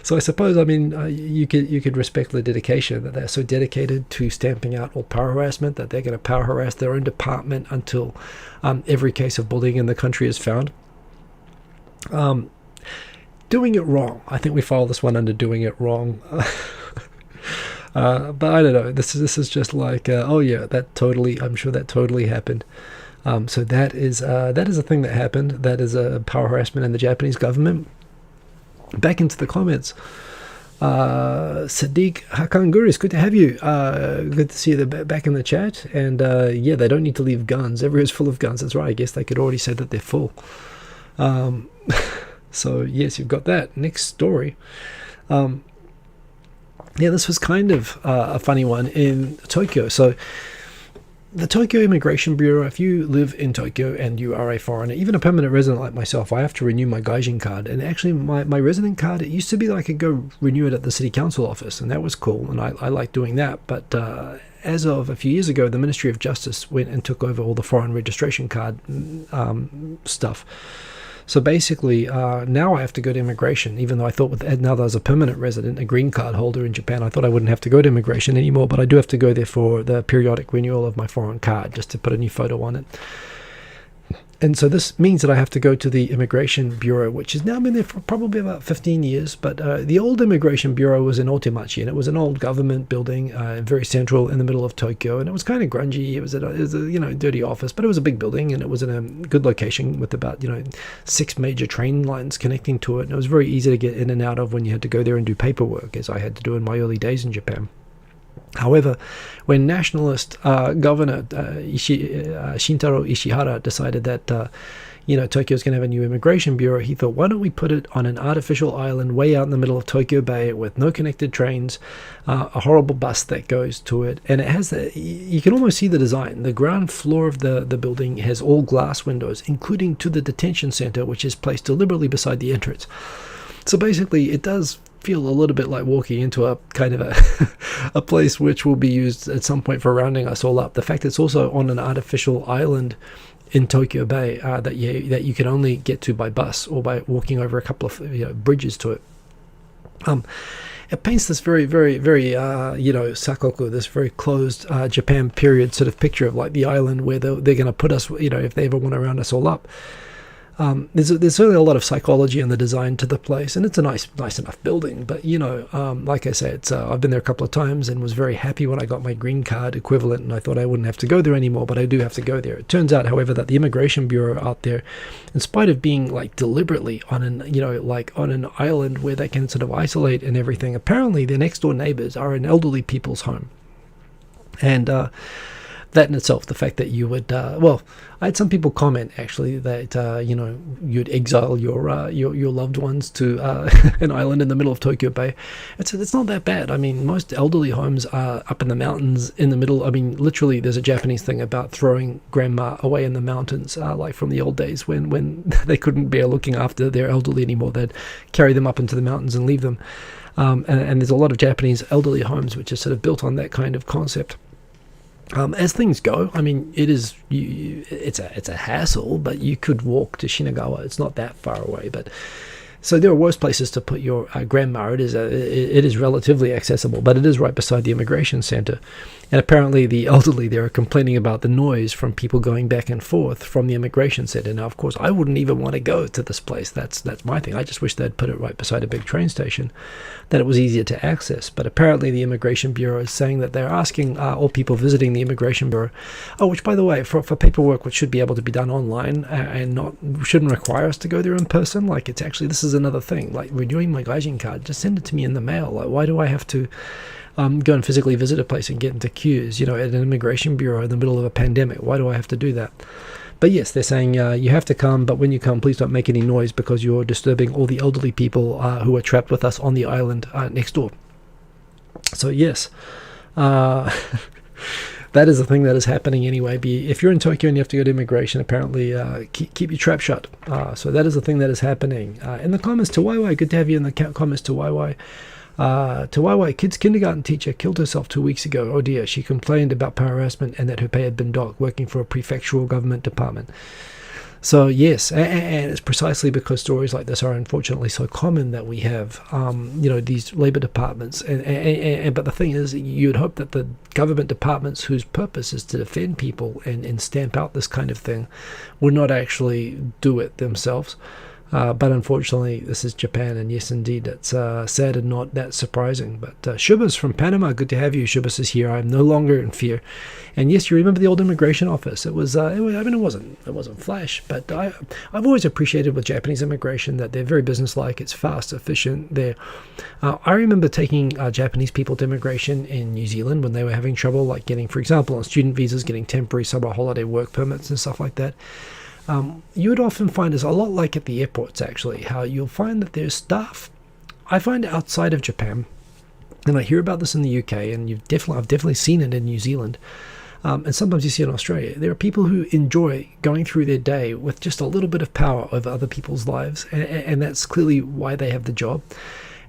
So I suppose, I mean, you could respect the dedication, that they're so dedicated to stamping out all power harassment that they're going to power harass their own department until every case of bullying in the country is found. Doing it wrong. I think we file this one under doing it wrong. But I don't know. This is just like, oh yeah, I'm sure that totally happened. So that is a thing that happened. That is a power harassment in the Japanese government. Back into the comments. Sadiq Hakanguris, good to have you. Good to see you back in the chat. And yeah, they don't need to leave guns. Everywhere's full of guns. That's right. I guess they could already say that they're full. So yes, you've got that. Next story. Yeah, this was kind of a funny one in Tokyo. So the Tokyo Immigration Bureau, if you live in Tokyo and you are a foreigner, even a permanent resident like myself, I have to renew my Gaijin card. And actually my resident card, it used to be that I could go renew it at the city council office, and that was cool, and I like doing that. But as of a few years ago, the Ministry of Justice went and took over all the foreign registration card stuff. So basically, now I have to go to immigration, even though I thought now that I was a permanent resident, a green card holder in Japan, I thought I wouldn't have to go to immigration anymore, but I do have to go there for the periodic renewal of my foreign card, just to put a new photo on it. And so this means that I have to go to the Immigration Bureau, which has now been there for probably about 15 years. But the old Immigration Bureau was in Otemachi, and it was an old government building, very central in the middle of Tokyo. And it was kind of grungy. It was a dirty office, but it was a big building, and it was in a good location with about 6 major train lines connecting to it. And it was very easy to get in and out of when you had to go there and do paperwork, as I had to do in my early days in Japan. However, when nationalist governor Shintaro Ishihara decided that Tokyo is going to have a new immigration bureau, he thought, why don't we put it on an artificial island way out in the middle of Tokyo Bay with no connected trains, a horrible bus that goes to it, and it has you can almost see the design. The ground floor of the building has all glass windows, including to the detention center, which is placed deliberately beside the entrance. So basically, it does feel a little bit like walking into a kind of a place which will be used at some point for rounding us all up. The fact it's also on an artificial island in Tokyo Bay that you can only get to by bus or by walking over a couple of bridges to it. It paints this very, very, very sakoku, this very closed Japan period sort of picture of like the island where they're going to put us, if they ever want to round us all up. There's certainly a lot of psychology in the design to the place, and it's a nice enough building. But like I say, I've been there a couple of times and was very happy when I got my green card equivalent, and I thought I wouldn't have to go there anymore, but I do have to go there. It turns out, however, that the Immigration Bureau out there, in spite of being like deliberately on an island where they can sort of isolate and everything, apparently their next door neighbors are an elderly people's home, and that in itself, the fact that you would, I had some people comment actually that you'd exile your loved ones to an island in the middle of Tokyo Bay. It's not that bad. I mean, most elderly homes are up in the mountains in the middle. I mean, literally, there's a Japanese thing about throwing grandma away in the mountains, like from the old days when they couldn't bear looking after their elderly anymore. They'd carry them up into the mountains and leave them. And there's a lot of Japanese elderly homes which are sort of built on that kind of concept. As things go, I mean, it's a hassle, but you could walk to Shinagawa. It's not that far away, but So there are worse places to put your grandma. It is relatively accessible, but it is right beside the immigration center. And apparently the elderly there are complaining about the noise from people going back and forth from the immigration center. Now, of course, I wouldn't even want to go to this place. That's my thing. I just wish they'd put it right beside a big train station, that it was easier to access. But apparently the Immigration Bureau is saying that they're asking all people visiting the Immigration Bureau, which, by the way, for paperwork which should be able to be done online and shouldn't require us to go there in person. Like, it's actually, this is another thing. Like, renewing my Gaijin card, just send it to me in the mail. Like, why do I have to go and physically visit a place and get into queues, at an immigration bureau in the middle of a pandemic? Why do I have to do that? But yes, they're saying you have to come, but when you come, please don't make any noise because you're disturbing all the elderly people who are trapped with us on the island next door. So yes, that is a thing that is happening anyway. If you're in Tokyo and you have to go to immigration, apparently keep your trap shut. So that is a thing that is happening. In the comments to YY, good to have you in the comments to YY. To YY, kid's kindergarten teacher killed herself 2 weeks ago. Oh dear, she complained about harassment and that her pay had been docked, working for a prefectural government department. So yes, and it's precisely because stories like this are unfortunately so common that we have, these labor departments. But the thing is, you'd hope that the government departments whose purpose is to defend people and stamp out this kind of thing would not actually do it themselves. But unfortunately, this is Japan, and yes, indeed, it's sad and not that surprising. But Shubhas from Panama, good to have you. Shubhas is here. I'm no longer in fear. And yes, you remember the old immigration office. It wasn't flash, but I've always appreciated with Japanese immigration that they're very businesslike. It's fast, efficient. I remember taking Japanese people to immigration in New Zealand when they were having trouble, like getting, for example, on student visas, getting temporary summer holiday work permits and stuff like that. You would often find, it's a lot like at the airports actually, how you'll find that there's staff. I find outside of Japan, and I hear about this in the UK, and I've definitely seen it in New Zealand, and sometimes you see it in Australia. There are people who enjoy going through their day with just a little bit of power over other people's lives, and that's clearly why they have the job.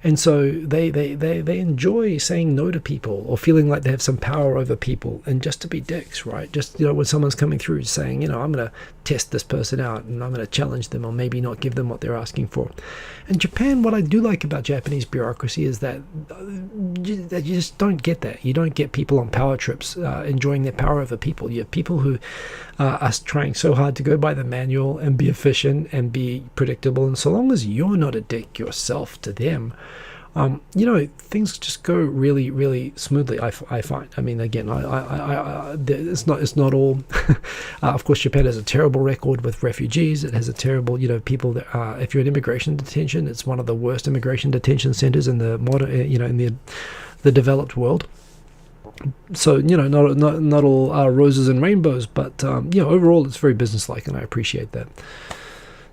And so they enjoy saying no to people or feeling like they have some power over people, and just to be dicks, right? Just, when someone's coming through saying, I'm going to test this person out and I'm going to challenge them or maybe not give them what they're asking for. In Japan, what I do like about Japanese bureaucracy is that you just don't get that. You don't get people on power trips enjoying their power over people. You have people who are trying so hard to go by the manual and be efficient and be predictable. And so long as you're not a dick yourself to them, things just go really, really smoothly. I find. I mean, again, it's not all. Of course, Japan has a terrible record with refugees. It has a terrible, people that if you're in immigration detention, it's one of the worst immigration detention centers in the modern, in the developed world. So not all roses and rainbows, but overall, it's very businesslike, and I appreciate that.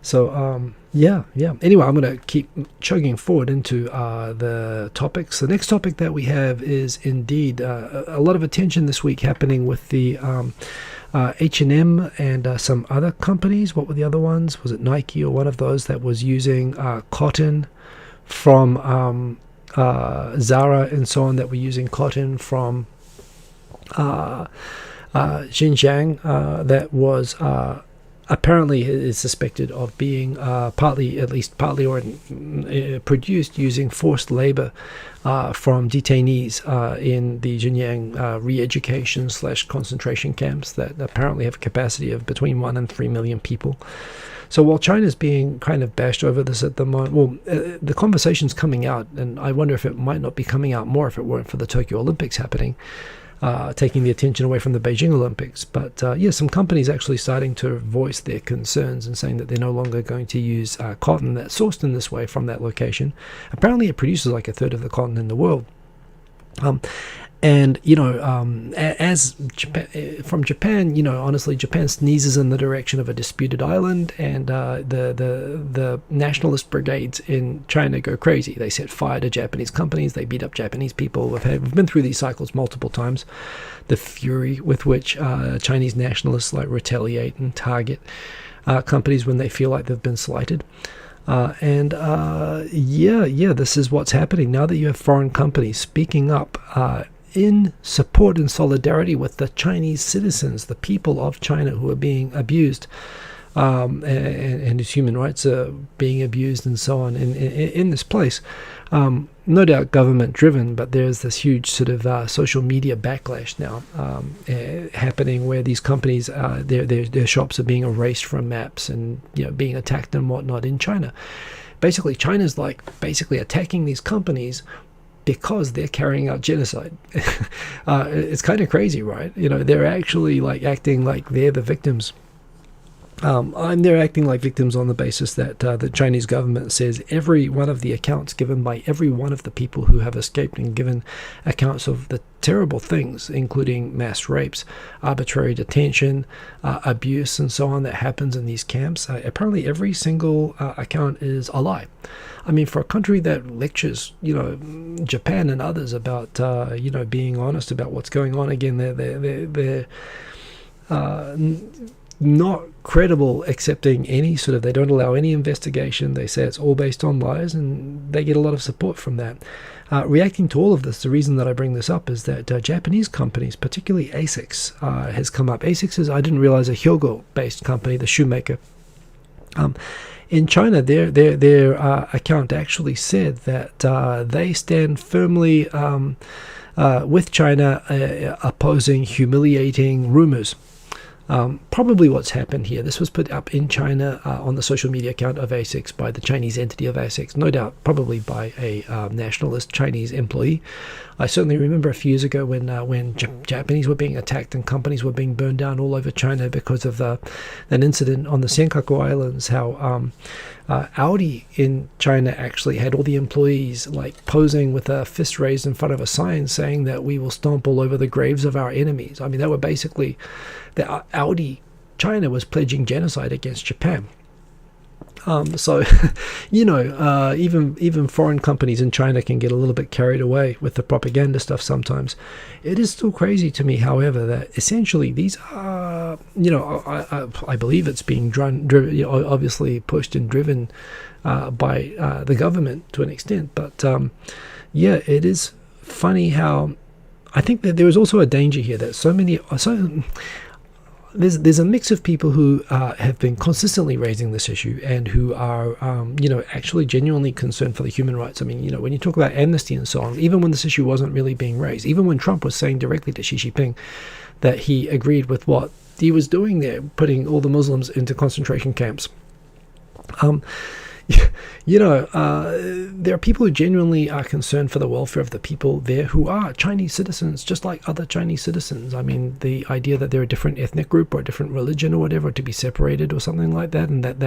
So yeah. Anyway, I'm going to keep chugging forward into the topics. The next topic that we have is indeed a lot of attention this week happening with the H&M and some other companies. What were the other ones? Was it Nike or one of those that was using cotton from Zara and so on, that were using cotton from Xinjiang that was apparently is suspected of being partly or produced using forced labor from detainees in the Xinjiang re-education / concentration camps that apparently have a capacity of between 1 and 3 million people. So while China's being kind of bashed over this at the moment, the conversation's coming out, and I wonder if it might not be coming out more if it weren't for the Tokyo Olympics happening, taking the attention away from the Beijing Olympics. But some companies actually starting to voice their concerns and saying that they're no longer going to use cotton that's sourced in this way from that location. Apparently it produces like a third of the cotton in the world. As Japan, from Japan, honestly, Japan sneezes in the direction of a disputed island, and the nationalist brigades in China go crazy. They set fire to Japanese companies. They beat up Japanese people. We've been through these cycles multiple times. The fury with which Chinese nationalists retaliate and target companies when they feel like they've been slighted. This is what's happening now that you have foreign companies speaking up in support and solidarity with the Chinese citizens, the people of China who are being abused. and his human rights are being abused and so on in this place. No doubt government driven, but there's this huge sort of social media backlash now happening, where these companies, their shops are being erased from maps and being attacked and whatnot in China. Basically, China's like attacking these companies because they're carrying out genocide. It's kind of crazy, right? They're actually like acting like they're the victims. And they're acting like victims on the basis that the Chinese government says every one of the accounts given by every one of the people who have escaped and given accounts of the terrible things, including mass rapes, arbitrary detention, abuse, and so on that happens in these camps. Apparently every single account is a lie. I mean, for a country that lectures, Japan and others about, being honest about what's going on, again, they're not credible accepting any sort of, they don't allow any investigation. They say it's all based on lies, and they get a lot of support from that. Reacting to all of this, the reason that I bring this up is that Japanese companies, particularly Asics, has come up. Asics is, I didn't realize, a Hyogo-based company, the shoemaker. In China, their account actually said that they stand firmly with China, opposing humiliating rumors. Probably what's happened here. This was put up in China on the social media account of Asics by the Chinese entity of Asics, no doubt probably by a nationalist Chinese employee. I certainly remember a few years ago when Japanese were being attacked and companies were being burned down all over China because of an incident on the Senkaku Islands, how Audi in China actually had all the employees like posing with a fist raised in front of a sign saying that we will stomp all over the graves of our enemies. I mean, they were basically, the Audi China was pledging genocide against Japan. So, even foreign companies in China can get a little bit carried away with the propaganda stuff sometimes. It is still crazy to me, however, that essentially these are, I believe it's being driven, obviously pushed and driven by the government to an extent. But, it is funny how I think that there is also a danger here that there's a mix of people who have been consistently raising this issue and who are, actually genuinely concerned for the human rights. I mean, when you talk about amnesty and so on, even when this issue wasn't really being raised, even when Trump was saying directly to Xi Jinping that he agreed with what he was doing there, putting all the Muslims into concentration camps. There are people who genuinely are concerned for the welfare of the people there who are Chinese citizens, just like other Chinese citizens. I mean, the idea that they're a different ethnic group or a different religion or whatever to be separated or something like that, and that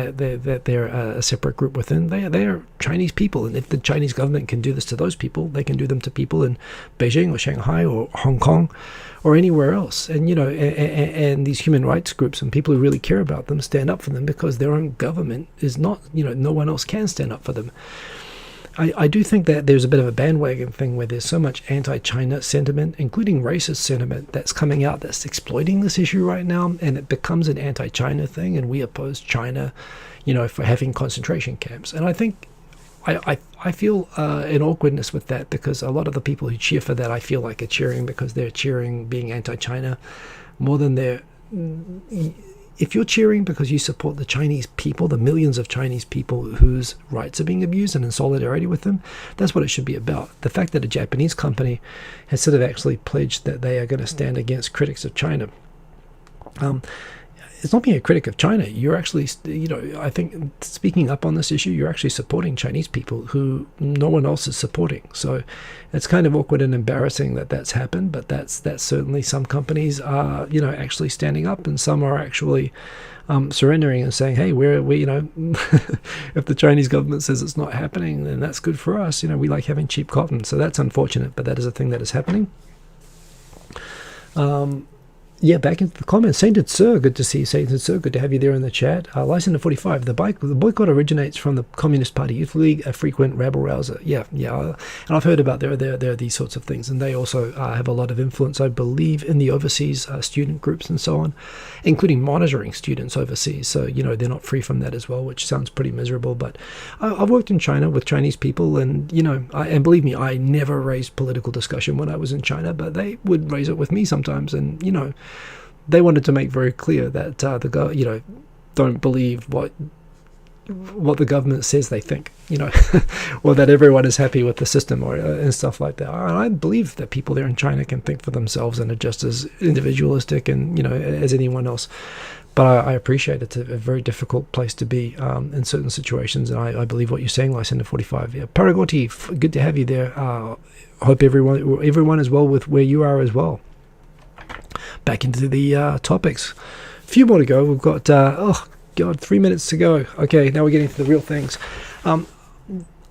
they're a separate group within, they are Chinese people. And if the Chinese government can do this to those people, they can do them to people in Beijing or Shanghai or Hong Kong or anywhere else. And and these human rights groups and people who really care about them stand up for them because their own government is not, no one else can stand up for them. I do think that there's a bit of a bandwagon thing where there's so much anti-China sentiment, including racist sentiment, that's coming out that's exploiting this issue right now, and it becomes an anti-China thing, and we oppose China, for having concentration camps. And I think I feel an awkwardness with that, because a lot of the people who cheer for that, I feel like, are cheering because they're cheering being anti-China more than they're... If you're cheering because you support the Chinese people, the millions of Chinese people whose rights are being abused, and in solidarity with them, that's what it should be about. The fact that a Japanese company has sort of actually pledged that they are going to stand against critics of China. It's not being a critic of China. You're actually, I think, speaking up on this issue, you're actually supporting Chinese people who no one else is supporting. So it's kind of awkward and embarrassing that that's happened, but that's certainly, some companies are, actually standing up, and some are actually surrendering and saying, hey, we if the Chinese government says it's not happening, then that's good for us. We like having cheap cotton. So that's unfortunate, but that is a thing that is happening. Back into the comments. Sainted Sir, good to see you. Sainted Sir, good to have you there in the chat. License 45, the boycott originates from the Communist Party Youth League, a frequent rabble-rouser. Yeah, and I've heard about there are these sorts of things, and they also have a lot of influence, I believe, in the overseas student groups and so on, including monitoring students overseas. So, they're not free from that as well, which sounds pretty miserable. But I've worked in China with Chinese people, and, and believe me, I never raised political discussion when I was in China, but they would raise it with me sometimes, and, they wanted to make very clear that don't believe what the government says they think, or that everyone is happy with the system, or and stuff like that. I believe that people there in China can think for themselves and are just as individualistic and as anyone else. But I appreciate it's a very difficult place to be in certain situations, and I believe what you're saying, Lysander 45. Yeah, Paragoti, good to have you there. Hope everyone is well with where you are as well. Back into the topics. A few more to go. We've got 3 minutes to go. Okay, now we're getting to the real things.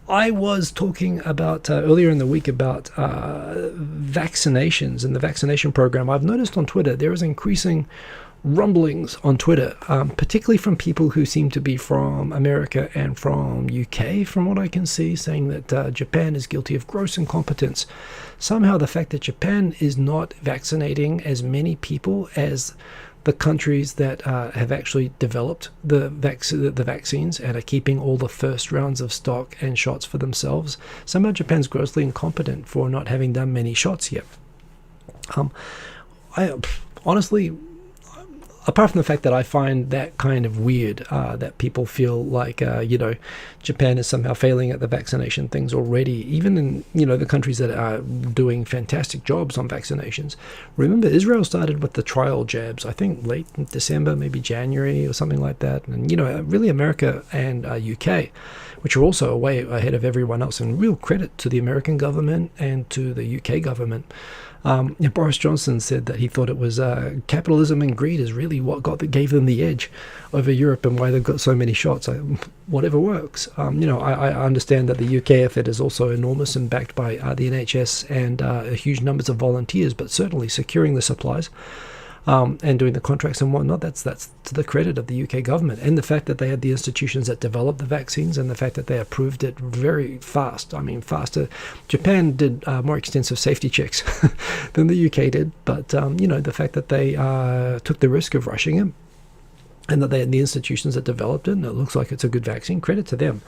I was talking about earlier in the week about vaccinations and the vaccination program. I've noticed on Twitter there is increasing rumblings on Twitter, particularly from people who seem to be from America and from UK, from what I can see, saying that Japan is guilty of gross incompetence. Somehow the fact that Japan is not vaccinating as many people as the countries that have actually developed the vaccines and are keeping all the first rounds of stock and shots for themselves, somehow Japan's grossly incompetent for not having done many shots yet. I honestly, apart from the fact that I find that kind of weird, that people feel like, Japan is somehow failing at the vaccination things already, even in, the countries that are doing fantastic jobs on vaccinations. Remember, Israel started with the trial jabs, I think late in December, maybe January or something like that. And, really America and UK, which are also way ahead of everyone else. And real credit to the American government and to the UK government. Boris Johnson said that he thought it was capitalism and greed is really what gave them the edge over Europe and why they've got so many shots. Whatever works. I understand that the UK effort is also enormous and backed by the NHS and huge numbers of volunteers, but certainly securing the supplies and doing the contracts and whatnot, that's to the credit of the UK government, and the fact that they had the institutions that developed the vaccines and the fact that they approved it very fast. I mean, faster. Japan did more extensive safety checks than the UK did, but the fact that they took the risk of rushing it and that they had the institutions that developed it, and it looks like it's a good vaccine, credit to them.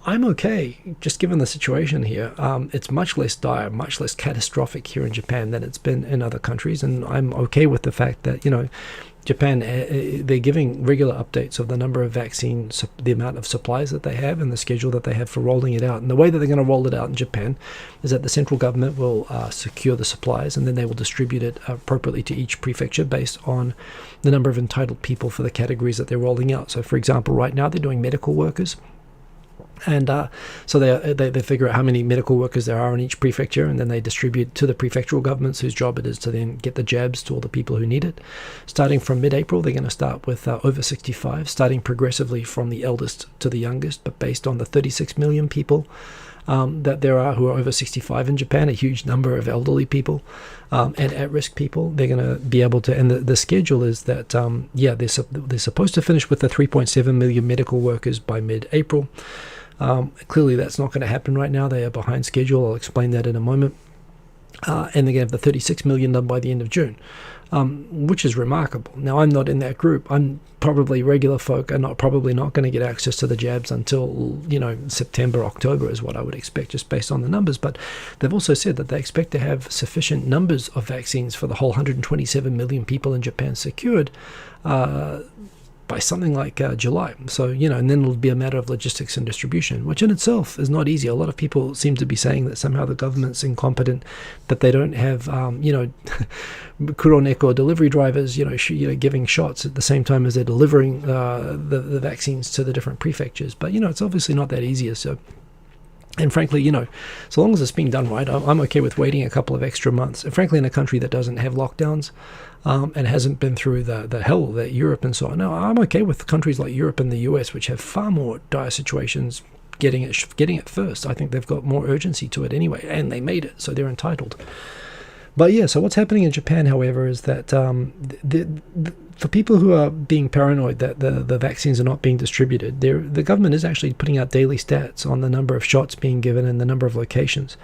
I'm okay, just given the situation here. It's much less dire, much less catastrophic here in Japan than it's been in other countries, and I'm okay with the fact that, Japan, they're giving regular updates of the number of vaccines, the amount of supplies that they have, and the schedule that they have for rolling it out. And the way that they're going to roll it out in Japan is that the central government will secure the supplies, and then they will distribute it appropriately to each prefecture based on the number of entitled people for the categories that they're rolling out. So, for example, right now they're doing medical workers. And so they figure out how many medical workers there are in each prefecture, and then they distribute to the prefectural governments whose job it is to then get the jabs to all the people who need it. Starting from mid-April, they're going to start with over 65, starting progressively from the eldest to the youngest, but based on the 36 million people that there are who are over 65 in Japan, a huge number of elderly people and at-risk people. They're going to be able to, and the schedule is that, they're supposed to finish with the 3.7 million medical workers by mid-April. Clearly that's not going to happen right now. They are behind schedule. I'll explain that in a moment. And they're going to have the 36 million done by the end of June, which is remarkable. Now, I'm not in that group. I'm probably regular folk are probably not going to get access to the jabs until, September, October is what I would expect, just based on the numbers. But they've also said that they expect to have sufficient numbers of vaccines for the whole 127 million people in Japan secured by something like July. So, and then it'll be a matter of logistics and distribution, which in itself is not easy. A lot of people seem to be saying that somehow the government's incompetent, that they don't have, kuroneko delivery drivers, giving shots at the same time as they're delivering the vaccines to the different prefectures. But, it's obviously not that easy. So, and frankly, so long as it's being done right, I'm okay with waiting a couple of extra months. And frankly, in a country that doesn't have lockdowns, and hasn't been through the hell that Europe and so on. Now, I'm okay with countries like Europe and the US, which have far more dire situations, getting it first. I think they've got more urgency to it anyway, and they made it, so they're entitled. But yeah, so what's happening in Japan, however, is that for people who are being paranoid that the vaccines are not being distributed, the government is actually putting out daily stats on the number of shots being given and the number of locations.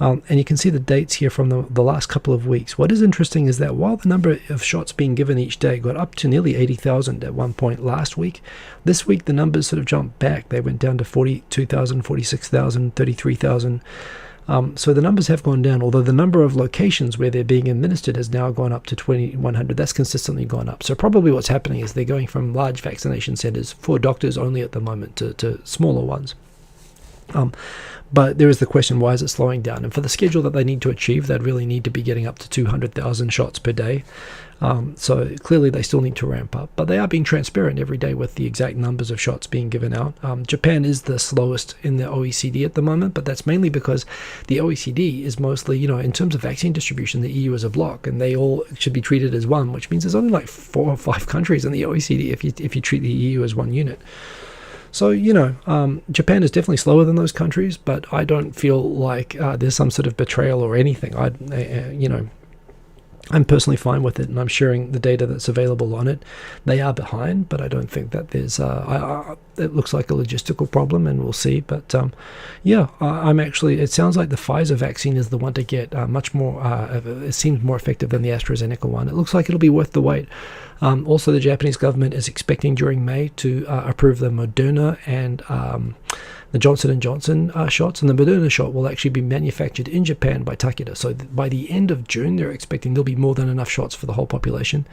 And you can see the dates here from the last couple of weeks. What is interesting is that while the number of shots being given each day got up to nearly 80,000 at one point last week, this week the numbers sort of jumped back. They went down to 42,000, 46,000, 33,000. So the numbers have gone down, although the number of locations where they're being administered has now gone up to 2,100. That's consistently gone up. So probably what's happening is they're going from large vaccination centers for doctors only at the moment to smaller ones. But there is the question, why is it slowing down? And for the schedule that they need to achieve, they'd really need to be getting up to 200,000 shots per day. So clearly they still need to ramp up. But they are being transparent every day with the exact numbers of shots being given out. Japan is the slowest in the OECD at the moment, but that's mainly because the OECD is mostly, in terms of vaccine distribution, the EU is a bloc, and they all should be treated as one, which means there's only like 4 or 5 countries in the OECD if you treat the EU as one unit. So, Japan is definitely slower than those countries, but I don't feel like there's some sort of betrayal or anything. I'm personally fine with it, and I'm sharing the data that's available on it. They are behind, but I don't think that there's it looks like a logistical problem, and we'll see. But I'm actually, it sounds like the Pfizer vaccine is the one to get much more, it seems more effective than the AstraZeneca one. It looks like it'll be worth the wait. Also, the Japanese government is expecting during May to approve the Moderna and the Johnson & Johnson shots, and the Moderna shot will actually be manufactured in Japan by Takeda. So by the end of June, they're expecting there'll be more than enough shots for the whole population.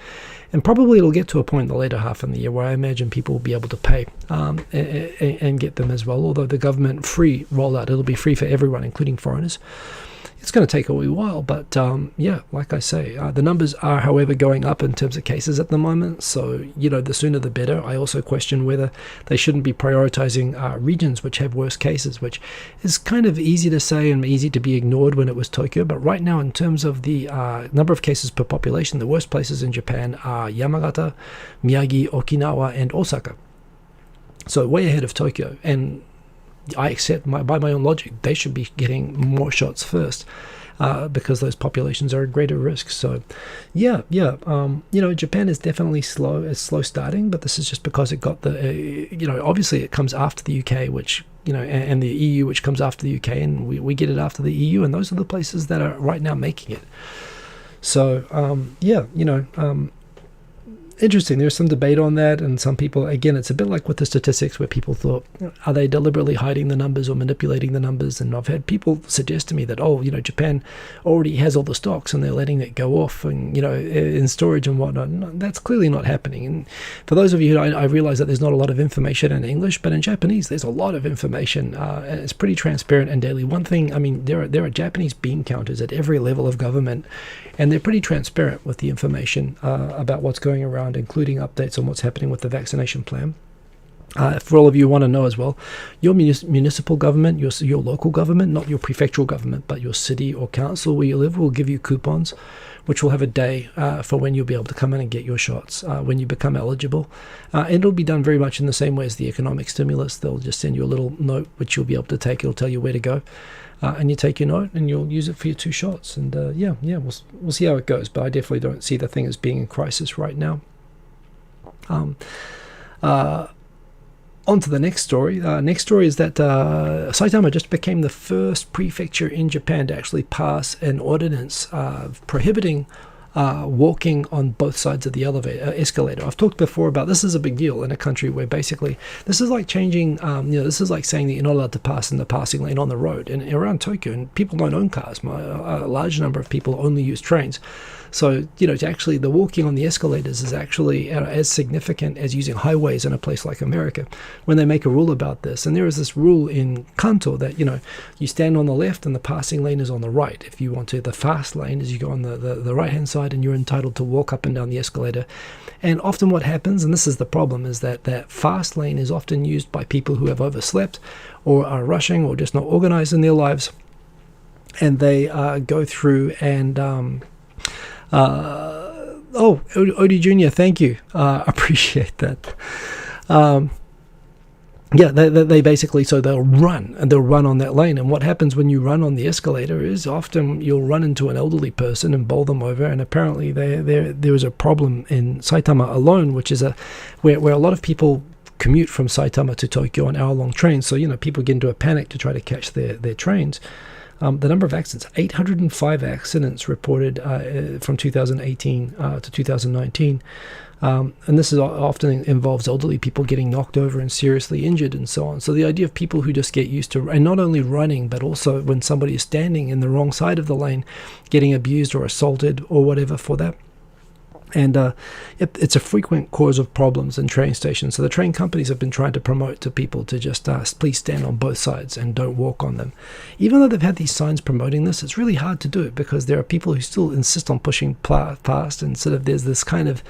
And probably it'll get to a point in the later half of the year where I imagine people will be able to pay and get them as well. Although the government free rollout, it'll be free for everyone, including foreigners. It's going to take a wee while, but like I say, the numbers are, however, going up in terms of cases at the moment. So, the sooner the better. I also question whether they shouldn't be prioritizing regions which have worse cases, which is kind of easy to say and easy to be ignored when it was Tokyo. But right now, in terms of the number of cases per population, the worst places in Japan are Yamagata, Miyagi, Okinawa, and Osaka. So way ahead of Tokyo. And I accept by my own logic, they should be getting more shots first because those populations are at greater risk. So, Japan is definitely slow. It's slow starting, but this is just because it got obviously it comes after the UK, which, and the EU, which comes after the UK, and we get it after the EU, and those are the places that are right now making it. So, interesting. There's some debate on that, and some people, again, it's a bit like with the statistics where people thought, are they deliberately hiding the numbers or manipulating the numbers? And I've had people suggest to me that, Japan already has all the stocks and they're letting it go off and, in storage and whatnot. No, that's clearly not happening. And for those of you who I realize that there's not a lot of information in English, but in Japanese, there's a lot of information. And it's pretty transparent and daily. One thing, there are Japanese bean counters at every level of government, and they're pretty transparent with the information about what's going around, including updates on what's happening with the vaccination plan. For all of you who want to know as well, your municipal government, your local government, not your prefectural government, but your city or council where you live, will give you coupons, which will have a day for when you'll be able to come in and get your shots when you become eligible. And it'll be done very much in the same way as the economic stimulus. They'll just send you a little note, which you'll be able to take. It'll tell you where to go. And you take your note and you'll use it for your 2 shots. And we'll see how it goes. But I definitely don't see the thing as being in crisis right now. On to the next story. Next story is that Saitama just became the first prefecture in Japan to actually pass an ordinance prohibiting walking on both sides of the escalator. I've talked before about this is a big deal in a country where basically this is like changing, this is like saying that you're not allowed to pass in the passing lane on the road. And around Tokyo, and people don't own cars. A large number of people only use trains. So, to actually, the walking on the escalators is actually as significant as using highways in a place like America when they make a rule about this. And there is this rule in Kanto that, you stand on the left and the passing lane is on the right. If you want to, the fast lane is you go on the right-hand side and you're entitled to walk up and down the escalator. And often what happens, and this is the problem, is that fast lane is often used by people who have overslept or are rushing or just not organized in their lives. And they go through and... Odie Jr., thank you. Appreciate that. They basically, so they'll run on that lane. And what happens when you run on the escalator is often you'll run into an elderly person and bowl them over. And apparently there is a problem in Saitama alone, which is where a lot of people commute from Saitama to Tokyo on hour-long trains. So, people get into a panic to try to catch their trains. The number of accidents, 805 accidents reported from 2018 to 2019. And this is often involves elderly people getting knocked over and seriously injured and so on. So the idea of people who just get used to, and not only running, but also when somebody is standing in the wrong side of the lane, getting abused or assaulted or whatever for that. And it's a frequent cause of problems in train stations. So the train companies have been trying to promote to people to just please stand on both sides and don't walk on them. Even though they've had these signs promoting this, it's really hard to do it because there are people who still insist on pushing past, and sort of there's this kind of,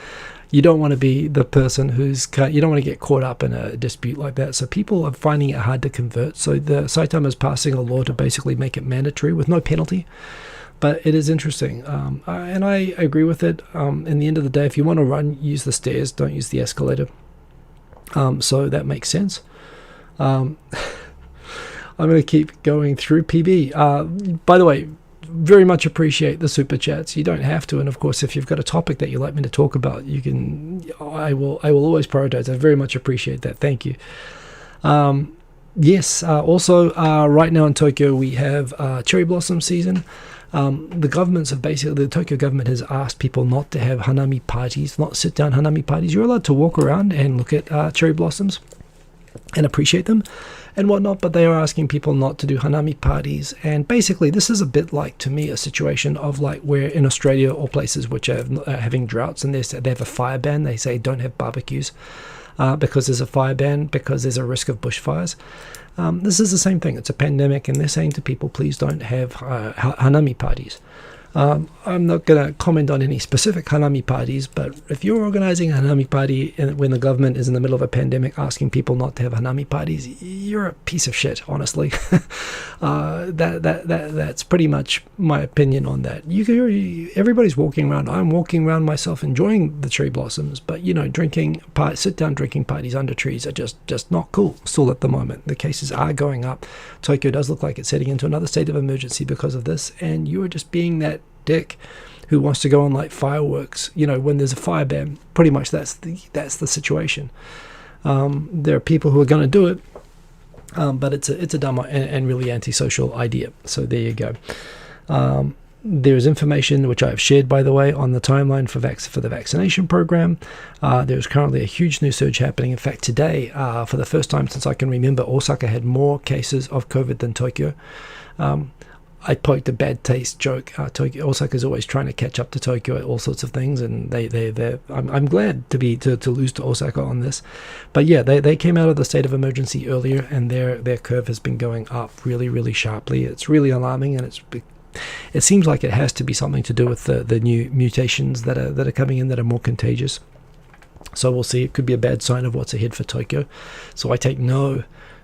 you don't want to be the person you don't want to get caught up in a dispute like that. So people are finding it hard to convert. So the Saitama is passing a law to basically make it mandatory with no penalty. But it is interesting, and I agree with it. In the end of the day, if you want to run, use the stairs, don't use the escalator. So that makes sense. I'm going to keep going through PB. By the way, very much appreciate the super chats. You don't have to, and of course, if you've got a topic that you'd like me to talk about, you can. I will always prioritize. I very much appreciate that. Thank you. Yes. Also, right now in Tokyo, we have cherry blossom season. The Tokyo government has asked people not to have Hanami parties, not sit-down Hanami parties. You're allowed to walk around and look at cherry blossoms and appreciate them and whatnot, but they are asking people not to do Hanami parties. And basically, this is a bit like, to me, a situation of like where in Australia or places which are having droughts and they have a fire ban. They say don't have barbecues because there's a fire ban, because there's a risk of bushfires. This is the same thing. It's a pandemic, and they're saying to people, please don't have Hanami parties. I'm not going to comment on any specific Hanami parties, but if you're organizing a Hanami party when the government is in the middle of a pandemic asking people not to have Hanami parties, you're a piece of shit, honestly. That's pretty much my opinion on that. Everybody's walking around. I'm walking around myself enjoying the cherry blossoms, but sit-down drinking parties under trees are just not cool still at the moment. The cases are going up. Tokyo does look like it's heading into another state of emergency because of this, and you are just being that dick who wants to go on like fireworks when there's a fire ban. Pretty much that's the situation. There are people who are going to do it, but it's a dumb and really antisocial idea. So there you go. There's information which I have shared, by the way, on the timeline for the vaccination program. There's currently a huge new surge happening. In fact, today, for the first time since I can remember, Osaka had more cases of COVID than Tokyo. I poked a bad taste joke. Osaka is always trying to catch up to Tokyo at all sorts of things, and I'm glad to lose to Osaka on this. But yeah, they came out of the state of emergency earlier, and their curve has been going up really, really sharply. It's really alarming, and it seems like it has to be something to do with the new mutations that are coming in that are more contagious. So we'll see. It could be a bad sign of what's ahead for Tokyo. So I take no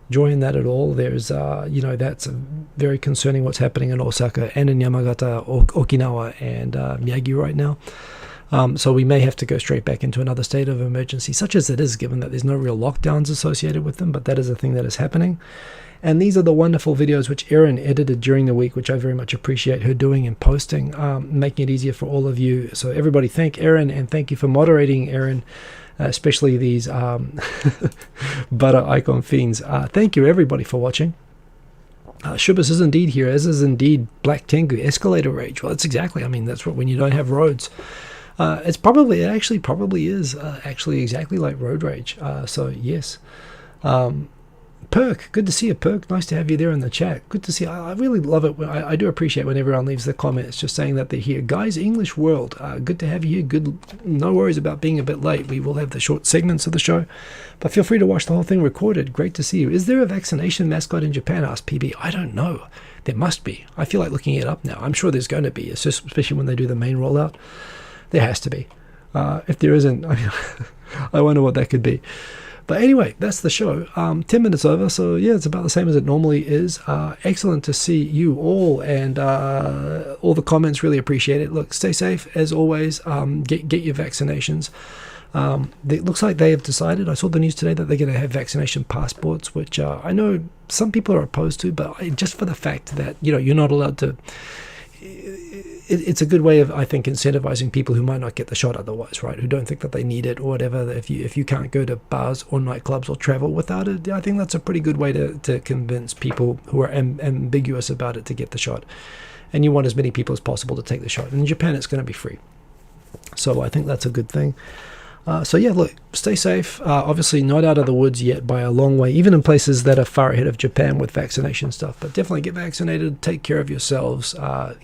joy in that at all. There's that's very concerning what's happening in Osaka and in Yamagata, Okinawa, and Miyagi right now. So we may have to go straight back into another state of emergency, such as it is, given that there's no real lockdowns associated with them, but that is a thing that is happening. And these are the wonderful videos which Erin edited during the week, which I very much appreciate her doing and posting, making it easier for all of you. So everybody, thank Erin, and thank you for moderating, Erin, especially these butter icon fiends. Thank you, everybody, for watching. Shubis is indeed here, as is indeed Black Tengu, Escalator Rage. Well, that's exactly, that's what, when you don't have roads. It actually probably is exactly like road rage. So yes. Perk, good to see you, Perk. Nice to have you there in the chat. Good to see you. I really love it. I do appreciate when everyone leaves the comments just saying that they're here. Guys, English World, good to have you here. Good, no worries about being a bit late. We will have the short segments of the show, but feel free to watch the whole thing recorded. Great to see you. Is there a vaccination mascot in Japan? Asked PB. I don't know. There must be. I feel like looking it up now. I'm sure there's going to be. It's just, especially when they do the main rollout. There has to be. If there isn't, I wonder what that could be. But anyway, that's the show. 10 minutes over, so yeah, it's about the same as it normally is. Excellent to see you all, and all the comments, really appreciate it. Look, stay safe as always. Get your vaccinations. It looks like they have decided, I saw the news today, that they're going to have vaccination passports, which I know some people are opposed to, but just for the fact that you're not allowed to. It's a good way of, I think, incentivizing people who might not get the shot otherwise, right? Who don't think that they need it or whatever. If you can't go to bars or nightclubs or travel without it, I think that's a pretty good way to convince people who are ambiguous about it to get the shot. And you want as many people as possible to take the shot. And in Japan, it's going to be free. So I think that's a good thing. So yeah, look, stay safe. Obviously not out of the woods yet by a long way, even in places that are far ahead of Japan with vaccination stuff. But definitely get vaccinated, take care of yourselves,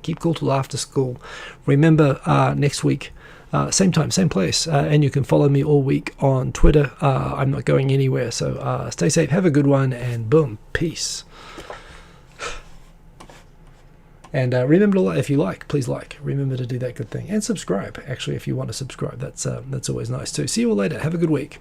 keep cool till after school. Remember, next week, same time, same place, and you can follow me all week on Twitter. I'm not going anywhere, so stay safe, have a good one, and boom, peace. And remember to like, if you like, please like. Remember to do that good thing. And subscribe, actually, if you want to subscribe. That's always nice too. See you all later. Have a good week.